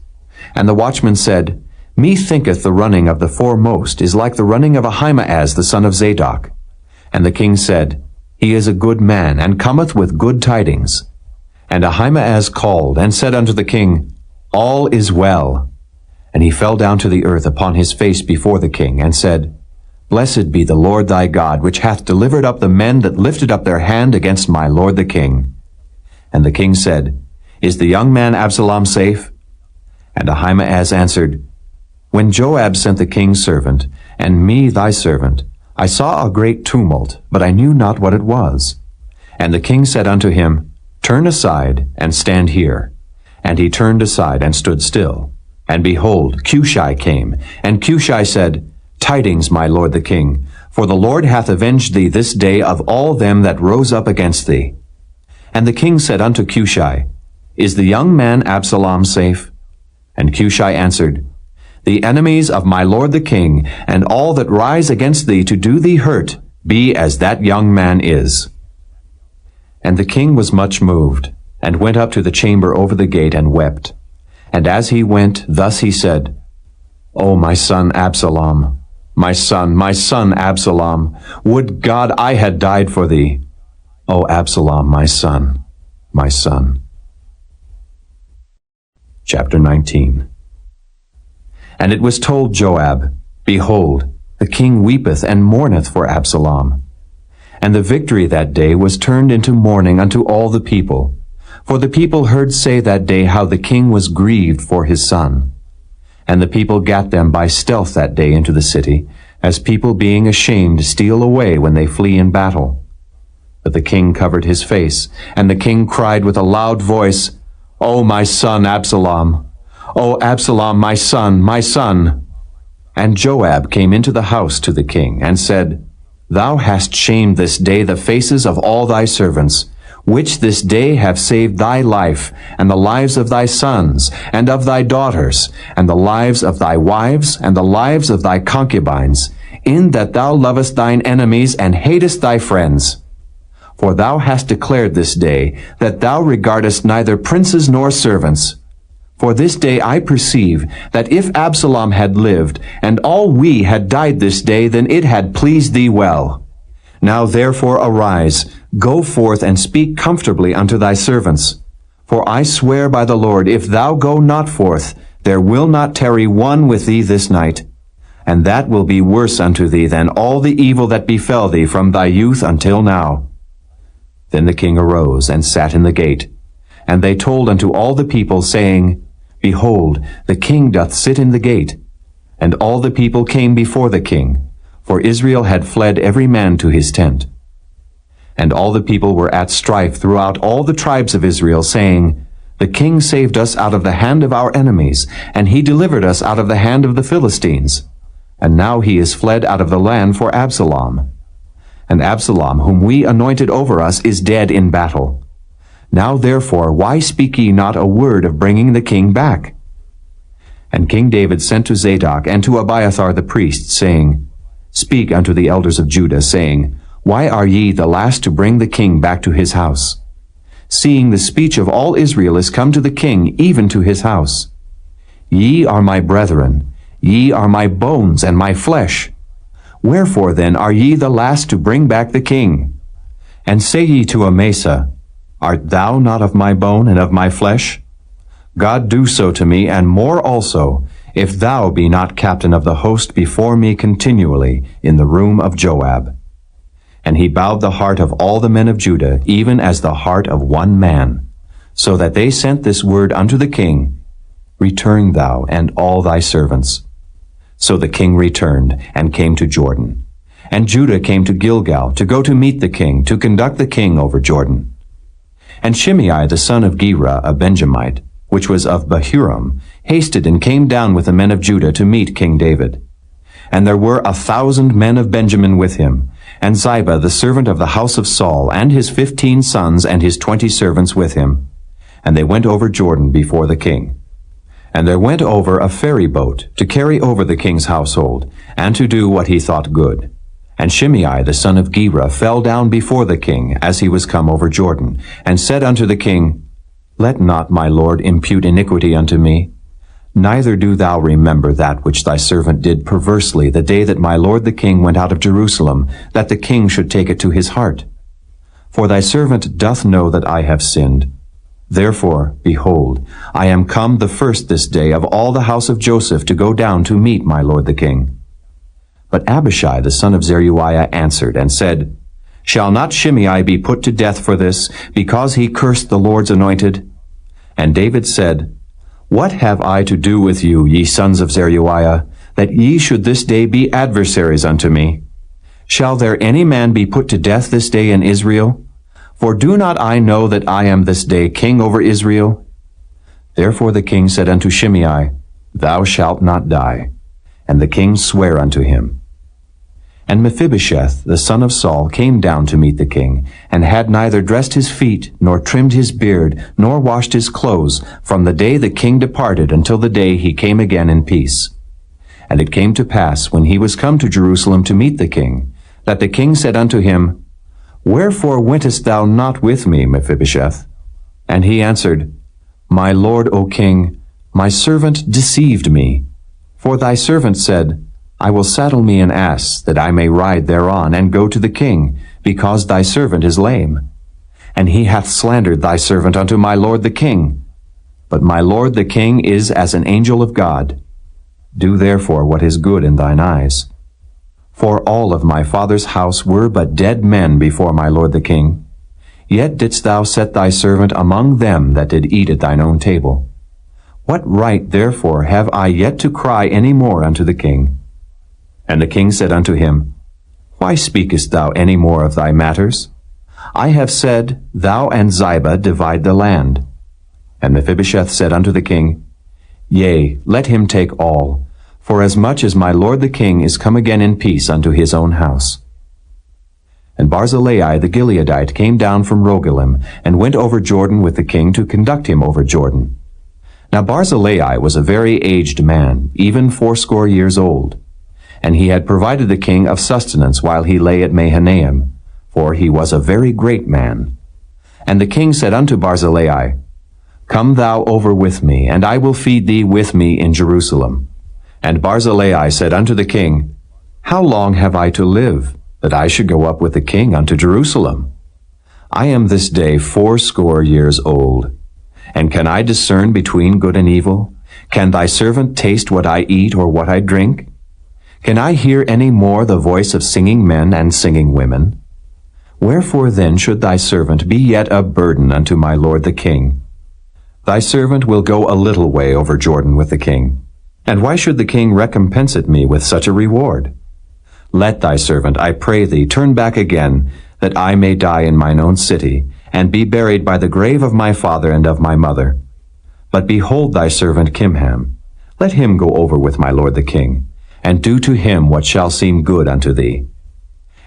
And the watchman said, Me thinketh the running of the foremost is like the running of Ahimaaz the son of Zadok. And the king said, He is a good man, and cometh with good tidings. And Ahimaaz called, and said unto the king, All is well. And he fell down to the earth upon his face before the king, and said, Blessed be the Lord thy God, which hath delivered up the men that lifted up their hand against my lord the king. And the king said, Is the young man Absalom safe? And Ahimaaz answered, When Joab sent the king's servant, and me thy servant, I saw a great tumult, but I knew not what it was. And the king said unto him, Turn aside, and stand here. And he turned aside, and stood still. And behold, Cushi came. And Cushi said, Tidings, my lord the king, for the Lord hath avenged thee this day of all them that rose up against thee. And the king said unto Cushi, Is the young man Absalom safe? And Cushi answered, The enemies of my lord the king, and all that rise against thee to do thee hurt, be as that young man is. And the king was much moved, and went up to the chamber over the gate, and wept. And as he went, thus he said, O my son Absalom, my son Absalom, would God I had died for thee. O Absalom, my son, my son. Chapter 19. And it was told Joab, Behold, the king weepeth and mourneth for Absalom. And the victory that day was turned into mourning unto all the people. For the people heard say that day how the king was grieved for his son. And the people gat them by stealth that day into the city, as people being ashamed steal away when they flee in battle. But the king covered his face, and the king cried with a loud voice, O my son Absalom! O Absalom, my son, my son! And Joab came into the house to the king, and said, Thou hast shamed this day the faces of all thy servants, which this day have saved thy life, and the lives of thy sons, and of thy daughters, and the lives of thy wives, and the lives of thy concubines, in that thou lovest thine enemies, and hatest thy friends. For thou hast declared this day, that thou regardest neither princes nor servants. For this day I perceive, that if Absalom had lived, and all we had died this day, then it had pleased thee well. Now therefore arise, go forth and speak comfortably unto thy servants. For I swear by the Lord, if thou go not forth, there will not tarry one with thee this night. And that will be worse unto thee than all the evil that befell thee from thy youth until now. Then the king arose and sat in the gate. And they told unto all the people, saying, Behold, the king doth sit in the gate. And all the people came before the king, for Israel had fled every man to his tent. And all the people were at strife throughout all the tribes of Israel, saying, The king saved us out of the hand of our enemies, and he delivered us out of the hand of the Philistines. And now he is fled out of the land for Absalom. And Absalom, whom we anointed over us, is dead in battle. Now therefore, why speak ye not a word of bringing the king back? And King David sent to Zadok and to Abiathar the priest, saying, Speak unto the elders of Judah, saying, Why are ye the last to bring the king back to his house? Seeing the speech of all Israel is come to the king, even to his house. Ye are my brethren, ye are my bones and my flesh. Wherefore then are ye the last to bring back the king? And say ye to Amasa, Art thou not of my bone and of my flesh? God do so to me, and more also, if thou be not captain of the host before me continually in the room of Joab. And he bowed the heart of all the men of Judah, even as the heart of one man, so that they sent this word unto the king, Return thou and all thy servants. So the king returned, and came to Jordan. And Judah came to Gilgal, to go to meet the king, to conduct the king over Jordan. And Shimei the son of Gera, a Benjamite, which was of Bahurim, hasted and came down with the men of Judah to meet King David. And there were 1,000 men of Benjamin with him, and Ziba the servant of the house of Saul, and his 15 sons and his 20 servants with him. And they went over Jordan before the king. And there went over a ferry boat to carry over the king's household, and to do what he thought good. And Shimei the son of Gera fell down before the king as he was come over Jordan, and said unto the king, Let not my lord impute iniquity unto me. Neither do thou remember that which thy servant did perversely the day that my lord the king went out of Jerusalem, that the king should take it to his heart. For thy servant doth know that I have sinned. Therefore, behold, I am come the first this day of all the house of Joseph to go down to meet my lord the king. But Abishai the son of Zeruiah answered and said, Shall not Shimei be put to death for this, because he cursed the Lord's anointed? And David said, What have I to do with you, ye sons of Zeruiah, that ye should this day be adversaries unto me? Shall there any man be put to death this day in Israel? For do not I know that I am this day king over Israel? Therefore the king said unto Shimei, Thou shalt not die. And the king sware unto him. And Mephibosheth, the son of Saul, came down to meet the king, and had neither dressed his feet, nor trimmed his beard, nor washed his clothes, from the day the king departed until the day he came again in peace. And it came to pass, when he was come to Jerusalem to meet the king, that the king said unto him, Wherefore wentest thou not with me, Mephibosheth? And he answered, My lord, O king, my servant deceived me. For thy servant said, I will saddle me an ass, that I may ride thereon, and go to the king, because thy servant is lame. And he hath slandered thy servant unto my lord the king. But my lord the king is as an angel of God. Do therefore what is good in thine eyes. For all of my father's house were but dead men before my lord the king. Yet didst thou set thy servant among them that did eat at thine own table. What right therefore have I yet to cry any more unto the king? And the king said unto him, Why speakest thou any more of thy matters? I have said, Thou and Ziba divide the land. And Mephibosheth said unto the king, Yea, let him take all, for as much as my lord the king is come again in peace unto his own house. And Barzillai the Gileadite came down from Rogelim, and went over Jordan with the king to conduct him over Jordan. Now Barzillai was a very aged man, even 80 years old. And he had provided the king of sustenance while he lay at Mahanaim, for he was a very great man. And the king said unto Barzillai, Come thou over with me, and I will feed thee with me in Jerusalem. And Barzillai said unto the king, How long have I to live, that I should go up with the king unto Jerusalem? I am this day 80 years old. And can I discern between good and evil? Can thy servant taste what I eat or what I drink? Can I hear any more the voice of singing men and singing women? Wherefore then should thy servant be yet a burden unto my lord the king? Thy servant will go a little way over Jordan with the king. And why should the king recompense it me with such a reward? Let thy servant, I pray thee, turn back again, that I may die in mine own city, and be buried by the grave of my father and of my mother. But behold thy servant Kimham. Let him go over with my lord the king, and do to him what shall seem good unto thee.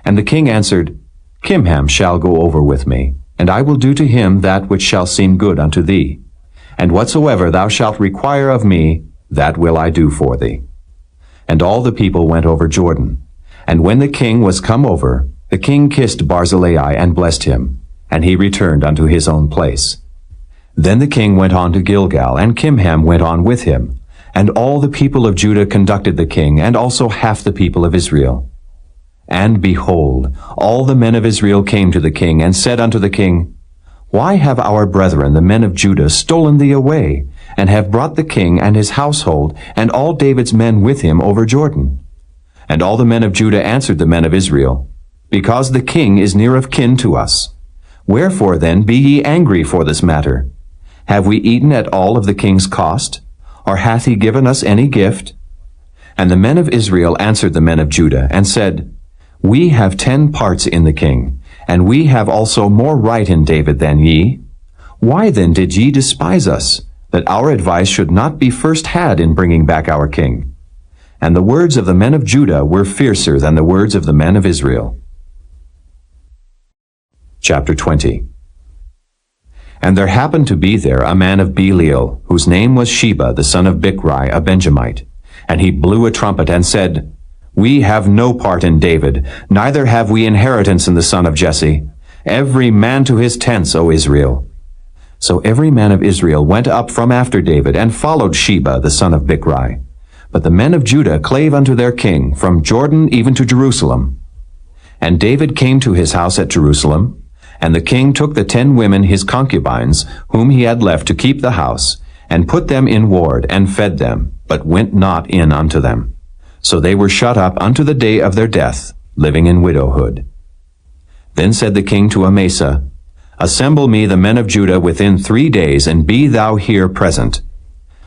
And the king answered, Kimham shall go over with me, and I will do to him that which shall seem good unto thee. And whatsoever thou shalt require of me, that will I do for thee. And all the people went over Jordan. And when the king was come over, the king kissed Barzillai and blessed him, and he returned unto his own place. Then the king went on to Gilgal, and Kimham went on with him. And all the people of Judah conducted the king, and also half the people of Israel. And behold, all the men of Israel came to the king, and said unto the king, Why have our brethren, the men of Judah, stolen thee away, and have brought the king and his household, and all David's men with him over Jordan? And all the men of Judah answered the men of Israel, Because the king is near of kin to us. Wherefore then be ye angry for this matter? Have we eaten at all of the king's cost? Or hath he given us any gift? And the men of Israel answered the men of Judah, and said, We have 10 parts in the king, and we have also more right in David than ye. Why then did ye despise us, that our advice should not be first had in bringing back our king? And the words of the men of Judah were fiercer than the words of the men of Israel. Chapter 20. And there happened to be there a man of Belial, whose name was Sheba, the son of Bichri, a Benjamite. And he blew a trumpet and said, We have no part in David, neither have we inheritance in the son of Jesse. Every man to his tents, O Israel. So every man of Israel went up from after David, and followed Sheba the son of Bichri. But the men of Judah clave unto their king, from Jordan even to Jerusalem. And David came to his house at Jerusalem, and the king took the 10 women his concubines, whom he had left to keep the house, and put them in ward, and fed them, but went not in unto them. So they were shut up unto the day of their death, living in widowhood. Then said the king to Amasa, Assemble me the men of Judah within 3 days, and be thou here present.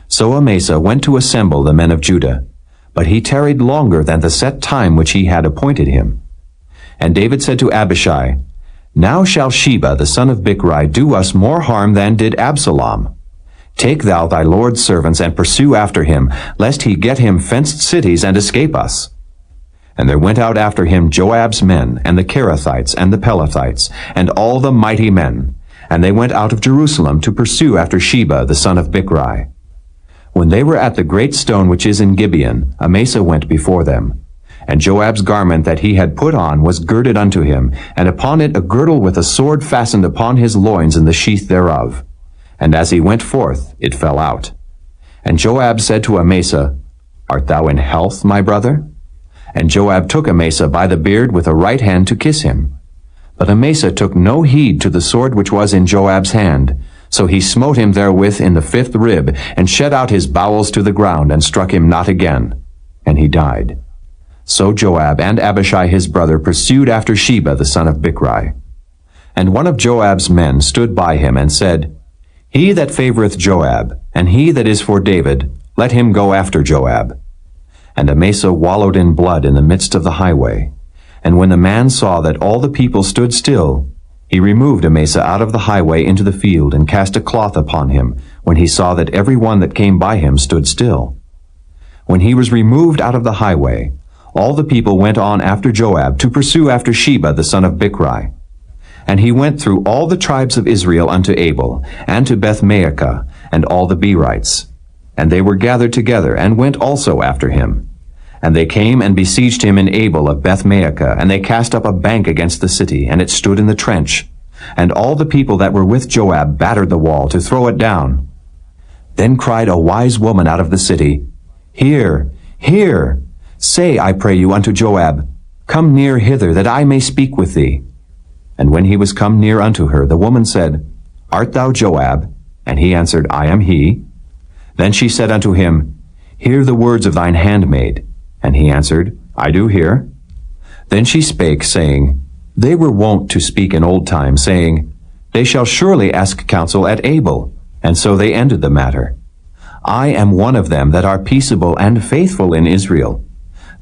So Amasa went to assemble the men of Judah, but he tarried longer than the set time which he had appointed him. And David said to Abishai, Now shall Sheba the son of Bichri do us more harm than did Absalom. Take thou thy lord's servants, and pursue after him, lest he get him fenced cities and escape us. And there went out after him Joab's men, and the Kerethites, and the Pelethites, and all the mighty men. And they went out of Jerusalem to pursue after Sheba the son of Bichri. When they were at the great stone which is in Gibeon, Amasa went before them. And Joab's garment that he had put on was girded unto him, and upon it a girdle with a sword fastened upon his loins in the sheath thereof. And as he went forth, it fell out. And Joab said to Amasa, Art thou in health, my brother? And Joab took Amasa by the beard with the right hand to kiss him. But Amasa took no heed to the sword which was in Joab's hand. So he smote him therewith in the 5th rib, and shed out his bowels to the ground, and struck him not again. And he died. So Joab and Abishai his brother pursued after Sheba the son of Bichri. And one of Joab's men stood by him, and said, He that favoureth Joab, and he that is for David, let him go after Joab. And Amasa wallowed in blood in the midst of the highway. And when the man saw that all the people stood still, he removed Amasa out of the highway into the field, and cast a cloth upon him, when he saw that every one that came by him stood still. When he was removed out of the highway, all the people went on after Joab to pursue after Sheba the son of Bichri. And he went through all the tribes of Israel unto Abel, and to Beth-maachah, and all the Berites. And they were gathered together, and went also after him. And they came and besieged him in Abel of Beth-maachah, and they cast up a bank against the city, and it stood in the trench. And all the people that were with Joab battered the wall to throw it down. Then cried a wise woman out of the city, Hear, hear! Say, I pray you, unto Joab, Come near hither, that I may speak with thee. And when he was come near unto her, the woman said, Art thou Joab? And he answered, I am he. Then she said unto him, Hear the words of thine handmaid. And he answered, I do hear. Then she spake, saying, They were wont to speak in old time, saying, They shall surely ask counsel at Abel. And so they ended the matter. I am one of them that are peaceable and faithful in Israel.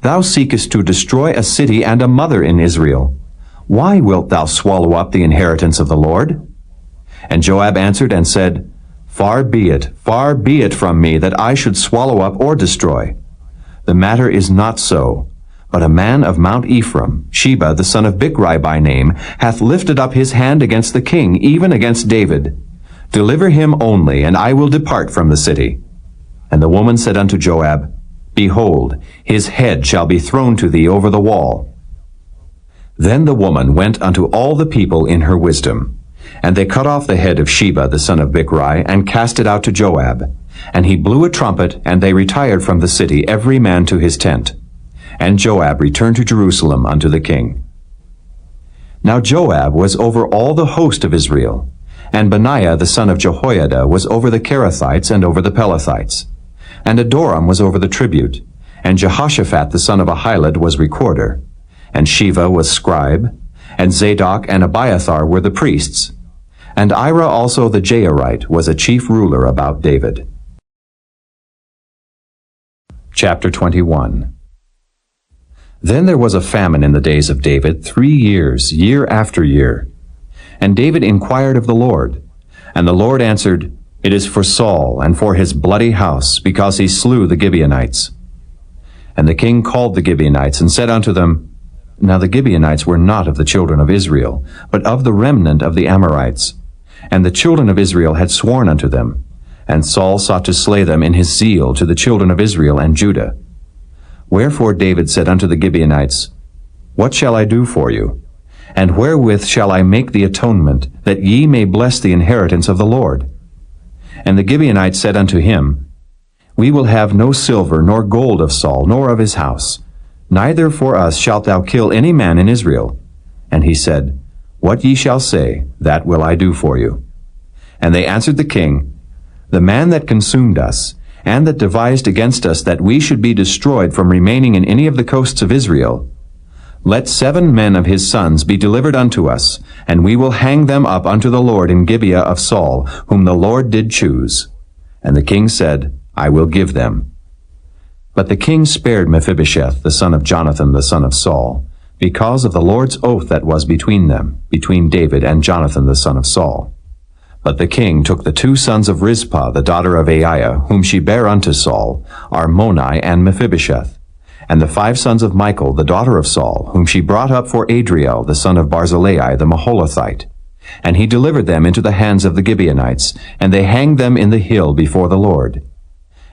Thou seekest to destroy a city and a mother in Israel. Why wilt thou swallow up the inheritance of the Lord? And Joab answered and said, far be it from me that I should swallow up or destroy. The matter is not so, but a man of Mount Ephraim, Sheba the son of Bichri by name, hath lifted up his hand against the king, even against David. Deliver him only, and I will depart from the city. And the woman said unto Joab, Behold, his head shall be thrown to thee over the wall. Then the woman went unto all the people in her wisdom. And they cut off the head of Sheba the son of Bichri, and cast it out to Joab. And he blew a trumpet, and they retired from the city, every man to his tent. And Joab returned to Jerusalem unto the king. Now Joab was over all the host of Israel, and Benaiah the son of Jehoiada was over the Kerethites and over the Pelethites. And Adoram was over the tribute, and Jehoshaphat the son of Ahilud was recorder, and Sheva was scribe, and Zadok and Abiathar were the priests, and Ira also the Jairite was a chief ruler about David. Chapter 21. Then there was a famine in the days of David 3 years, year after year. And David inquired of the Lord. And the Lord answered, It is for Saul and for his bloody house, because he slew the Gibeonites. And the king called the Gibeonites, and said unto them, Now the Gibeonites were not of the children of Israel, but of the remnant of the Amorites. And the children of Israel had sworn unto them. And Saul sought to slay them in his zeal to the children of Israel and Judah. Wherefore David said unto the Gibeonites, What shall I do for you? And wherewith shall I make the atonement, that ye may bless the inheritance of the Lord? And the Gibeonites said unto him, We will have no silver nor gold of Saul, nor of his house. Neither for us shalt thou kill any man in Israel. And he said, What ye shall say, that will I do for you. And they answered the king, The man that consumed us, and that devised against us that we should be destroyed from remaining in any of the coasts of Israel, let 7 men of his sons be delivered unto us, and we will hang them up unto the Lord in Gibeah of Saul, whom the Lord did choose. And the king said, I will give them. But the king spared Mephibosheth, the son of Jonathan, the son of Saul, because of the Lord's oath that was between them, between David and Jonathan, the son of Saul. But the king took the 2 sons of Rizpah, the daughter of Aiah, whom she bare unto Saul, Armoni and Mephibosheth, and the 5 sons of Michal, the daughter of Saul, whom she brought up for Adriel, the son of Barzillai, the Maholathite. And he delivered them into the hands of the Gibeonites, and they hanged them in the hill before the Lord.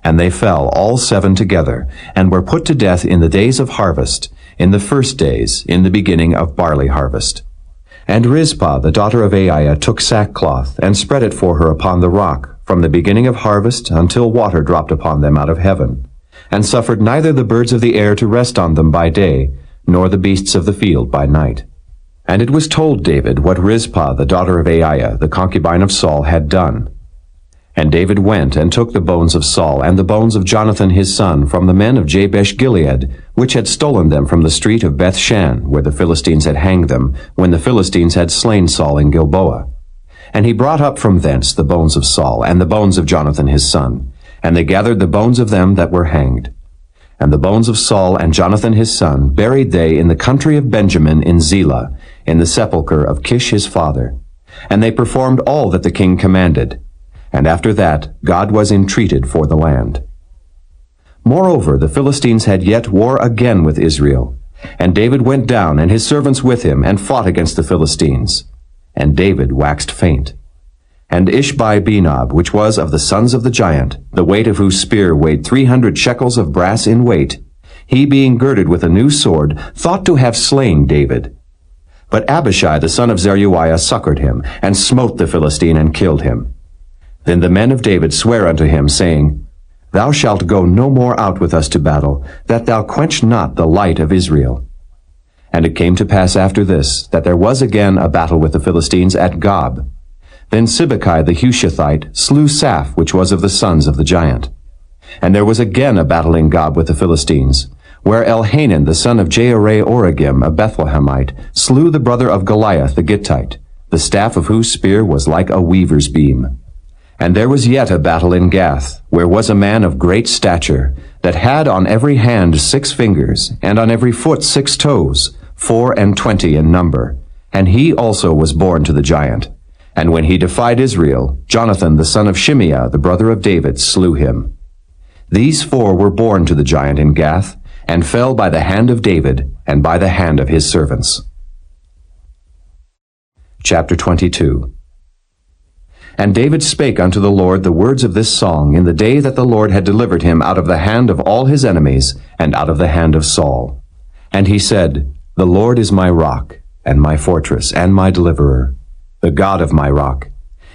And they fell all 7 together, and were put to death in the days of harvest, in the first days, in the beginning of barley harvest. And Rizpah, the daughter of Aiah, took sackcloth, and spread it for her upon the rock, from the beginning of harvest until water dropped upon them out of heaven, and suffered neither the birds of the air to rest on them by day, nor the beasts of the field by night. And it was told David what Rizpah, the daughter of Aiah, the concubine of Saul, had done. And David went and took the bones of Saul and the bones of Jonathan his son from the men of Jabesh-Gilead, which had stolen them from the street of Beth-shan, where the Philistines had hanged them, when the Philistines had slain Saul in Gilboa. And he brought up from thence the bones of Saul and the bones of Jonathan his son, and they gathered the bones of them that were hanged. And the bones of Saul and Jonathan his son buried they in the country of Benjamin in Zelah, in the sepulchre of Kish his father. And they performed all that the king commanded. And after that God was entreated for the land. Moreover, the Philistines had yet war again with Israel. And David went down, and his servants with him, and fought against the Philistines. And David waxed faint. And Ishbi-Benob, which was of the sons of the giant, the weight of whose spear weighed 300 shekels of brass in weight, he being girded with a new sword, thought to have slain David. But Abishai the son of Zeruiah succored him, and smote the Philistine, and killed him. Then the men of David sware unto him, saying, Thou shalt go no more out with us to battle, that thou quench not the light of Israel. And it came to pass after this, that there was again a battle with the Philistines at Gob. Then Sibbecai the Hushathite slew Saph, which was of the sons of the giant. And there was again a battle in Gob with the Philistines, where Elhanan the son of Jehoram a Bethlehemite slew the brother of Goliath the Gittite, the staff of whose spear was like a weaver's beam. And there was yet a battle in Gath, where was a man of great stature, that had on every hand 6 fingers, and on every foot 6 toes, 24 in number. And he also was born to the giant. And when he defied Israel, Jonathan the son of Shimeah, the brother of David, slew him. These 4 were born to the giant in Gath, and fell by the hand of David, and by the hand of his servants. Chapter 22. And David spake unto the Lord the words of this song in the day that the Lord had delivered him out of the hand of all his enemies, and out of the hand of Saul. And he said, The Lord is my rock, and my fortress, and my deliverer, the God of my rock.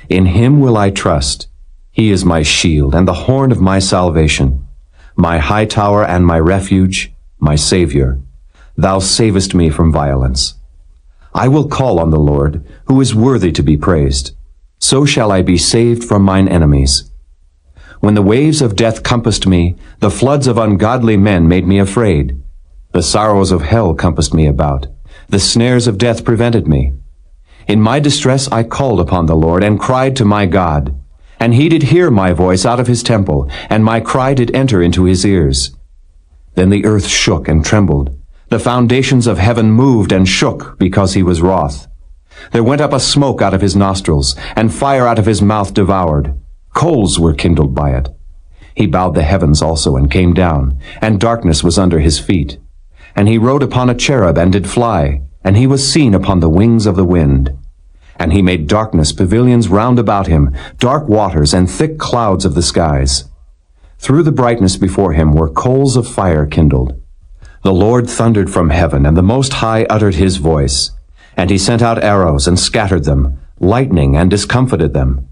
In him will I trust. He is my shield, and the horn of my salvation, my high tower and my refuge, my Savior. Thou savest me from violence. I will call on the Lord, who is worthy to be praised. So shall I be saved from mine enemies. When the waves of death compassed me, the floods of ungodly men made me afraid. The sorrows of hell compassed me about. The snares of death prevented me. In my distress I called upon the Lord, and cried to my God. And he did hear my voice out of his temple, and my cry did enter into his ears. Then the earth shook and trembled. The foundations of heaven moved and shook, because he was wroth. There went up a smoke out of his nostrils, and fire out of his mouth devoured. Coals were kindled by it. He bowed the heavens also, and came down, and darkness was under his feet. And he rode upon a cherub, and did fly, and he was seen upon the wings of the wind. And he made darkness pavilions round about him, dark waters, and thick clouds of the skies. Through the brightness before him were coals of fire kindled. The Lord thundered from heaven, and the Most High uttered his voice. And he sent out arrows and scattered them, lightning and discomfited them.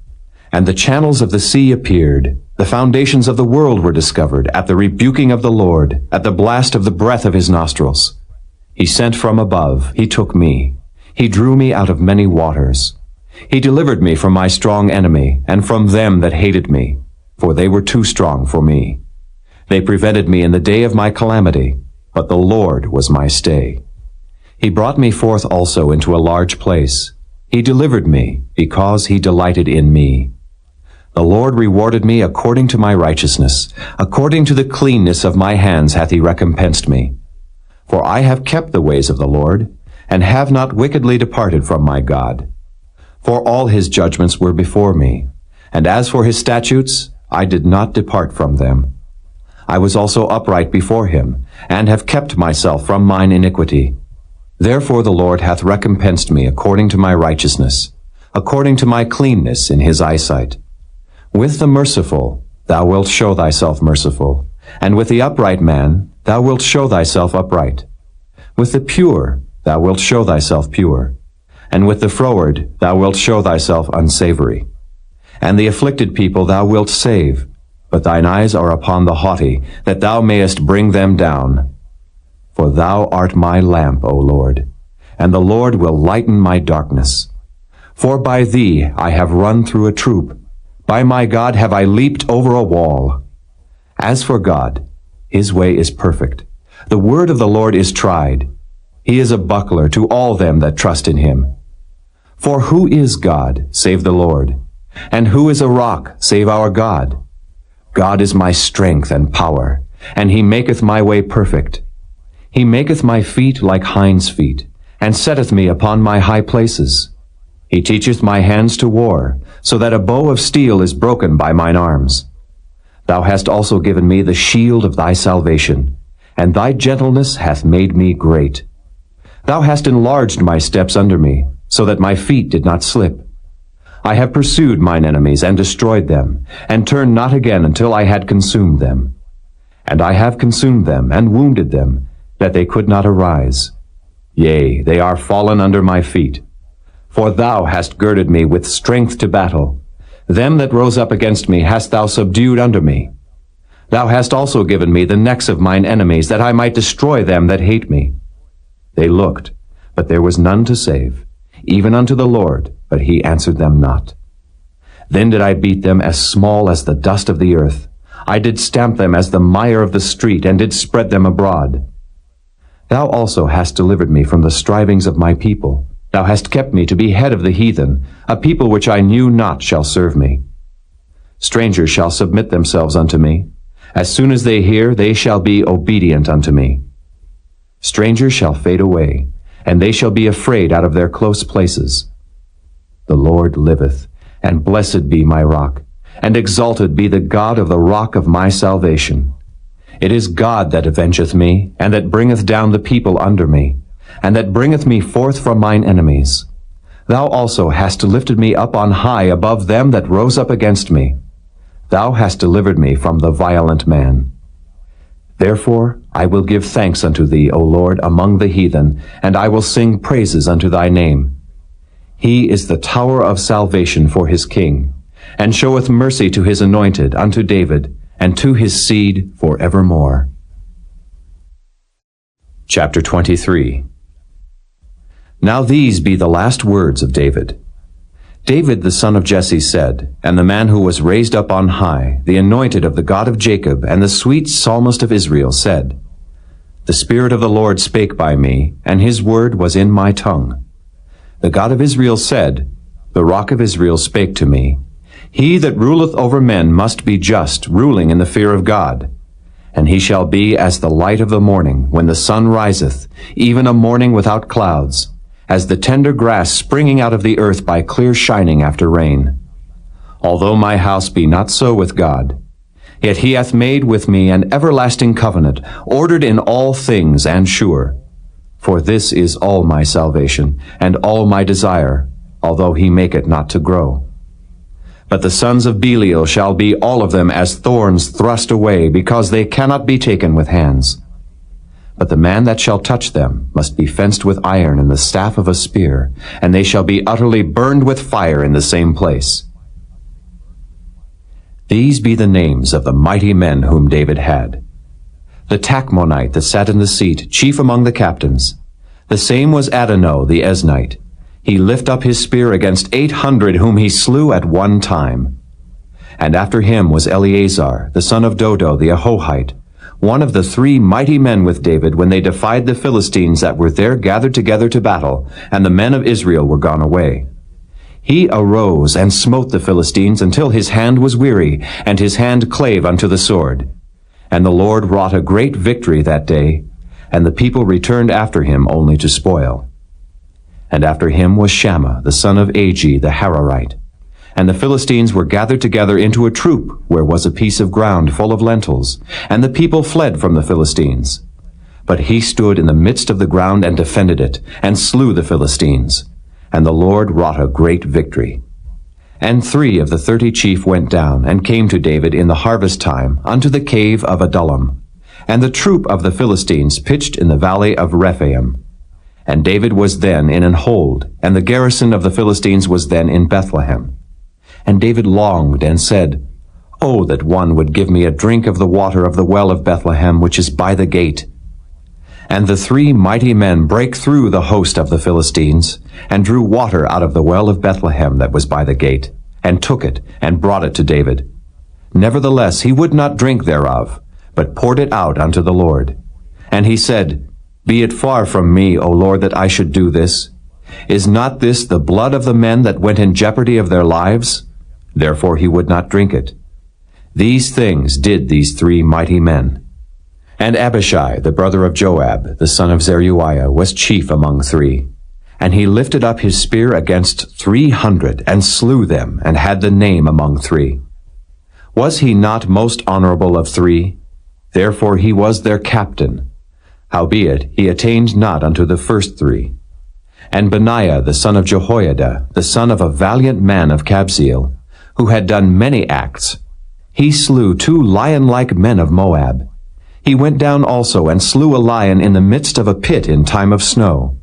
And the channels of the sea appeared, the foundations of the world were discovered, at the rebuking of the Lord, at the blast of the breath of his nostrils. He sent from above, he took me. He drew me out of many waters. He delivered me from my strong enemy, and from them that hated me, for they were too strong for me. They prevented me in the day of my calamity, but the Lord was my stay. He brought me forth also into a large place. He delivered me, because he delighted in me. The Lord rewarded me according to my righteousness. According to the cleanness of my hands hath he recompensed me. For I have kept the ways of the Lord, and have not wickedly departed from my God. For all his judgments were before me, and as for his statutes, I did not depart from them. I was also upright before him, and have kept myself from mine iniquity. Therefore the Lord hath recompensed me according to my righteousness, according to my cleanness in his eyesight. With the merciful thou wilt show thyself merciful, and with the upright man thou wilt show thyself upright. With the pure thou wilt show thyself pure, and with the froward thou wilt show thyself unsavory. And the afflicted people thou wilt save, but thine eyes are upon the haughty, that thou mayest bring them down. For thou art my lamp, O Lord, and the Lord will lighten my darkness. For by thee I have run through a troop, by my God have I leaped over a wall. As for God, his way is perfect. The word of the Lord is tried. He is a buckler to all them that trust in him. For who is God, save the Lord? And who is a rock, save our God? God is my strength and power, and he maketh my way perfect. He maketh my feet like hinds' feet, and setteth me upon my high places. He teacheth my hands to war, so that a bow of steel is broken by mine arms. Thou hast also given me the shield of thy salvation, and thy gentleness hath made me great. Thou hast enlarged my steps under me, so that my feet did not slip. I have pursued mine enemies and destroyed them, and turned not again until I had consumed them. And I have consumed them and wounded them, that they could not arise. Yea, they are fallen under my feet. For thou hast girded me with strength to battle. Them that rose up against me hast thou subdued under me. Thou hast also given me the necks of mine enemies, that I might destroy them that hate me. They looked, but there was none to save, even unto the Lord, but he answered them not. Then did I beat them as small as the dust of the earth. I did stamp them as the mire of the street, and did spread them abroad. Thou also hast delivered me from the strivings of my people. Thou hast kept me to be head of the heathen. A people which I knew not shall serve me. Strangers shall submit themselves unto me. As soon as they hear, they shall be obedient unto me. Strangers shall fade away, and they shall be afraid out of their close places. The Lord liveth, and blessed be my rock, and exalted be the God of the rock of my salvation. It is God that avengeth me, and that bringeth down the people under me, and that bringeth me forth from mine enemies. Thou also hast lifted me up on high above them that rose up against me. Thou hast delivered me from the violent man. Therefore I will give thanks unto thee, O Lord, among the heathen, and I will sing praises unto thy name. He is the tower of salvation for his king, and showeth mercy to his anointed, unto David, and to his seed for evermore. Chapter 23. Now these be the last words of David. David the son of Jesse said, and the man who was raised up on high, the anointed of the God of Jacob, and the sweet psalmist of Israel, said, The Spirit of the Lord spake by me, and his word was in my tongue. The God of Israel said, The rock of Israel spake to me, He that ruleth over men must be just, ruling in the fear of God. And he shall be as the light of the morning, when the sun riseth, even a morning without clouds, as the tender grass springing out of the earth by clear shining after rain. Although my house be not so with God, yet he hath made with me an everlasting covenant, ordered in all things and sure. For this is all my salvation, and all my desire, although he make it not to grow. But the sons of Belial shall be all of them as thorns thrust away, because they cannot be taken with hands. But the man that shall touch them must be fenced with iron and the staff of a spear, and they shall be utterly burned with fire in the same place. These be the names of the mighty men whom David had. The Tachmonite that sat in the seat, chief among the captains. The same was Adonai the Eznite. He lift up his spear against 800 whom he slew at one time. And after him was Eleazar, the son of Dodo the Ahohite, one of the 3 mighty men with David when they defied the Philistines that were there gathered together to battle, and the men of Israel were gone away. He arose and smote the Philistines until his hand was weary, and his hand clave unto the sword. And the Lord wrought a great victory that day, and the people returned after him only to spoil. And after him was Shammah, the son of Agi the Hararite. And the Philistines were gathered together into a troop, where was a piece of ground full of lentils, and the people fled from the Philistines. But he stood in the midst of the ground and defended it, and slew the Philistines. And the Lord wrought a great victory. And 3 of the 30 chief went down, and came to David in the harvest time unto the cave of Adullam. And the troop of the Philistines pitched in the valley of Rephaim. And David was then in an hold, and the garrison of the Philistines was then in Bethlehem. And David longed and said, Oh, that one would give me a drink of the water of the well of Bethlehem, which is by the gate. And the 3 mighty men brake through the host of the Philistines, and drew water out of the well of Bethlehem that was by the gate, and took it, and brought it to David. Nevertheless he would not drink thereof, but poured it out unto the Lord. And he said, Be it far from me, O Lord, that I should do this. Is not this the blood of the men that went in jeopardy of their lives? Therefore he would not drink it. These things did these 3 mighty men. And Abishai, the brother of Joab, the son of Zeruiah, was chief among 3. And he lifted up his spear against 300, and slew them, and had the name among 3. Was he not most honorable of 3? Therefore he was their captain. Howbeit he attained not unto the first 3. And Benaiah, the son of Jehoiada, the son of a valiant man of Kabzeel, who had done many acts, he slew 2 lion-like men of Moab. He went down also and slew a lion in the midst of a pit in time of snow.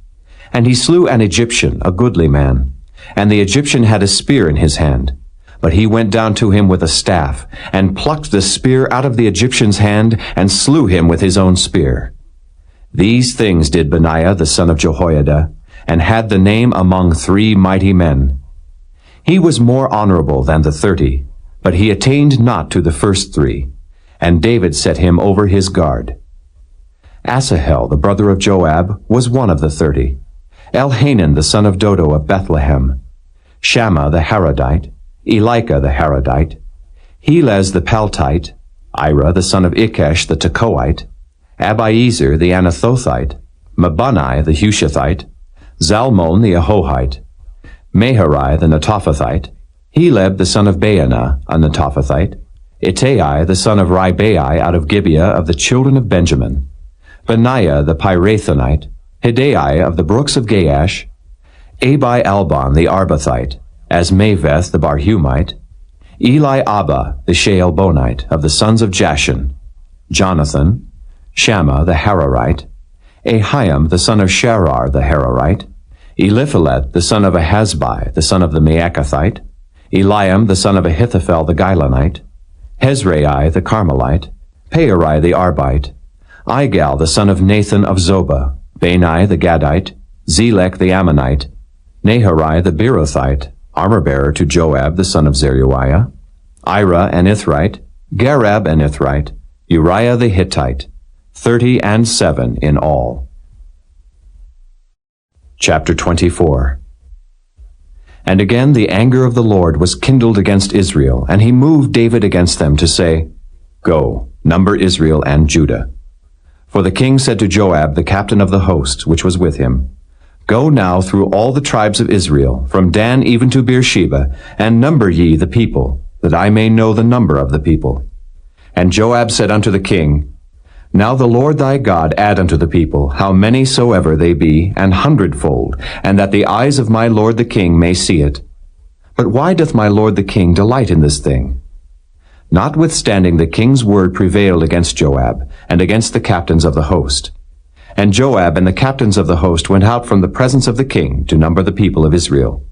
And he slew an Egyptian, a goodly man. And the Egyptian had a spear in his hand. But he went down to him with a staff, and plucked the spear out of the Egyptian's hand, and slew him with his own spear. These things did Benaiah the son of Jehoiada, and had the name among 3 mighty men. He was more honorable than the 30, but he attained not to the first 3, and David set him over his guard. Asahel, the brother of Joab, was one of the 30. Elhanan, the son of Dodo of Bethlehem. Shammah the Haradite, Elika the Haradite, Helez the Paltite, Ira the son of Ikesh the Tekoite, Abiezer the Anathothite, Mabunai the Hushathite, Zalmon the Ahohite, Meharai the Netophathite, Heleb the son of Baanah, a Netophathite, Ittai the son of Ribai out of Gibeah of the children of Benjamin, Benaiah the Pirathonite, Hidai of the brooks of Gaash, Abi Albon the Arbathite, Asmaveth the Barhumite, Eli Abba the Shaalbonite of the sons of Jashan, Jonathan, Shammah the Hararite, Ahiam the son of Sharar the Hararite, Eliphalet the son of Ahasbai the son of the Maacathite, Eliam the son of Ahithophel the Gilonite, Hezrai the Carmelite, Paarai the Arbite, Igal the son of Nathan of Zobah, Bani the Gadite, Zelek the Ammonite, Naharai the Beerothite, armor-bearer to Joab the son of Zeruiah, Ira an Ithrite, Gareb an Ithrite, Uriah the Hittite, 37 in all. Chapter 24. And again the anger of the Lord was kindled against Israel, and he moved David against them to say, Go, number Israel and Judah. For the king said to Joab, the captain of the host, which was with him, Go now through all the tribes of Israel, from Dan even to Beersheba, and number ye the people, that I may know the number of the people. And Joab said unto the king, Now the Lord thy God add unto the people, how many soever they be, an hundredfold, and that the eyes of my lord the king may see it. But why doth my lord the king delight in this thing? Notwithstanding the king's word prevailed against Joab, and against the captains of the host. And Joab and the captains of the host went out from the presence of the king to number the people of Israel.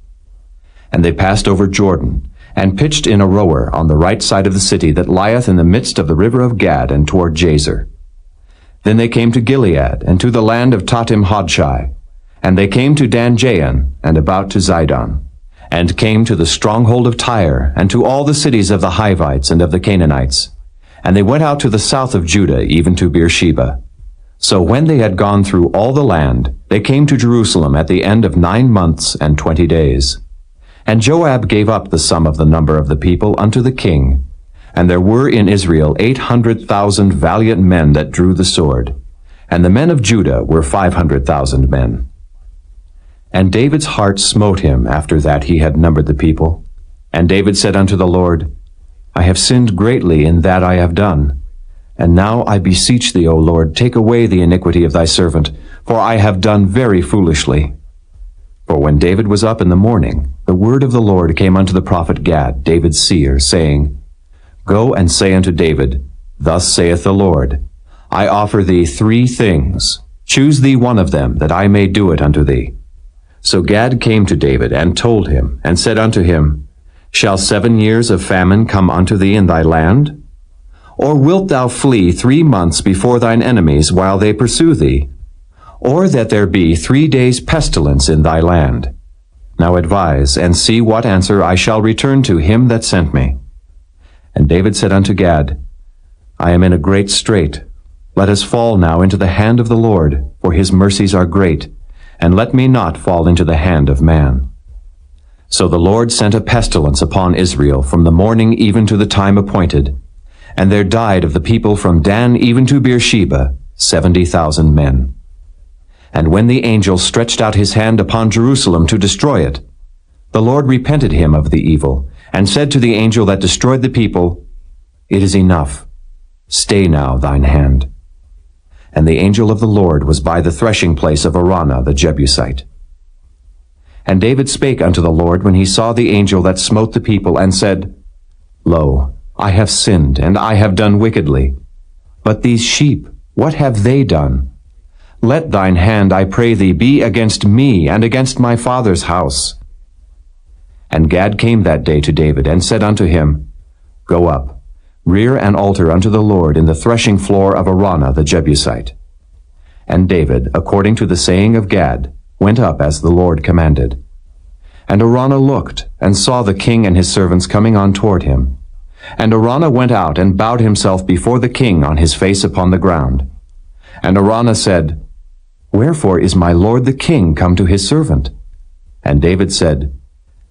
And they passed over Jordan, and pitched in Aroer on the right side of the city that lieth in the midst of the river of Gad and toward Jazer. Then they came to Gilead, and to the land of Tatim-Hodshai. And they came to Dan-Jaan, and about to Zidon, and came to the stronghold of Tyre, and to all the cities of the Hivites and of the Canaanites. And they went out to the south of Judah, even to Beersheba. So when they had gone through all the land, they came to Jerusalem at the end of 9 months and 20 days. And Joab gave up the sum of the number of the people unto the king. And there were in Israel 800,000 valiant men that drew the sword. And the men of Judah were 500,000 men. And David's heart smote him after that he had numbered the people. And David said unto the Lord, I have sinned greatly in that I have done. And now I beseech thee, O Lord, take away the iniquity of thy servant, for I have done very foolishly. For when David was up in the morning, the word of the Lord came unto the prophet Gad, David's seer, saying, Go and say unto David, Thus saith the Lord, I offer thee 3 things. Choose thee one of them, that I may do it unto thee. So Gad came to David, and told him, and said unto him, Shall 7 years of famine come unto thee in thy land? Or wilt thou flee 3 months before thine enemies while they pursue thee? Or that there be 3 days pestilence in thy land? Now advise, and see what answer I shall return to him that sent me. And David said unto Gad, I am in a great strait. Let us fall now into the hand of the Lord, for his mercies are great, and let me not fall into the hand of man. So the Lord sent a pestilence upon Israel from the morning even to the time appointed, and there died of the people from Dan even to Beersheba 70,000 men. And when the angel stretched out his hand upon Jerusalem to destroy it, the Lord repented him of the evil, and said to the angel that destroyed the people, It is enough. Stay now thine hand. And the angel of the Lord was by the threshing place of Araunah the Jebusite. And David spake unto the Lord when he saw the angel that smote the people, and said, Lo, I have sinned, and I have done wickedly. But these sheep, what have they done? Let thine hand, I pray thee, be against me and against my father's house. And Gad came that day to David, and said unto him, Go up, rear an altar unto the Lord in the threshing floor of Araunah the Jebusite. And David, according to the saying of Gad, went up as the Lord commanded. And Araunah looked, and saw the king and his servants coming on toward him. And Araunah went out and bowed himself before the king on his face upon the ground. And Araunah said, Wherefore is my lord the king come to his servant? And David said,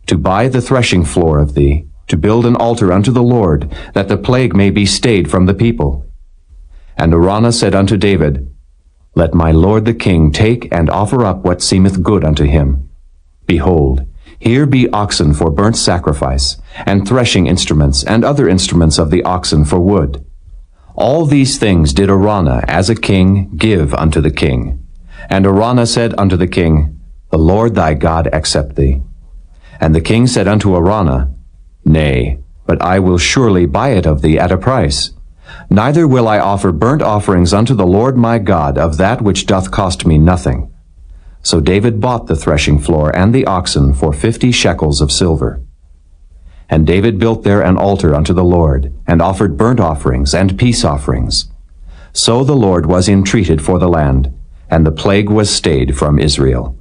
To buy the threshing floor of thee, to build an altar unto the Lord, that the plague may be stayed from the people. And Araunah said unto David, Let my lord the king take and offer up what seemeth good unto him. Behold, here be oxen for burnt sacrifice, and threshing instruments, and other instruments of the oxen for wood. All these things did Araunah, as a king, give unto the king. And Araunah said unto the king, The Lord thy God accept thee. And the king said unto Araunah, Nay, but I will surely buy it of thee at a price. Neither will I offer burnt offerings unto the Lord my God of that which doth cost me nothing. So David bought the threshing floor and the oxen for 50 shekels of silver. And David built there an altar unto the Lord, and offered burnt offerings and peace offerings. So the Lord was entreated for the land, and the plague was stayed from Israel.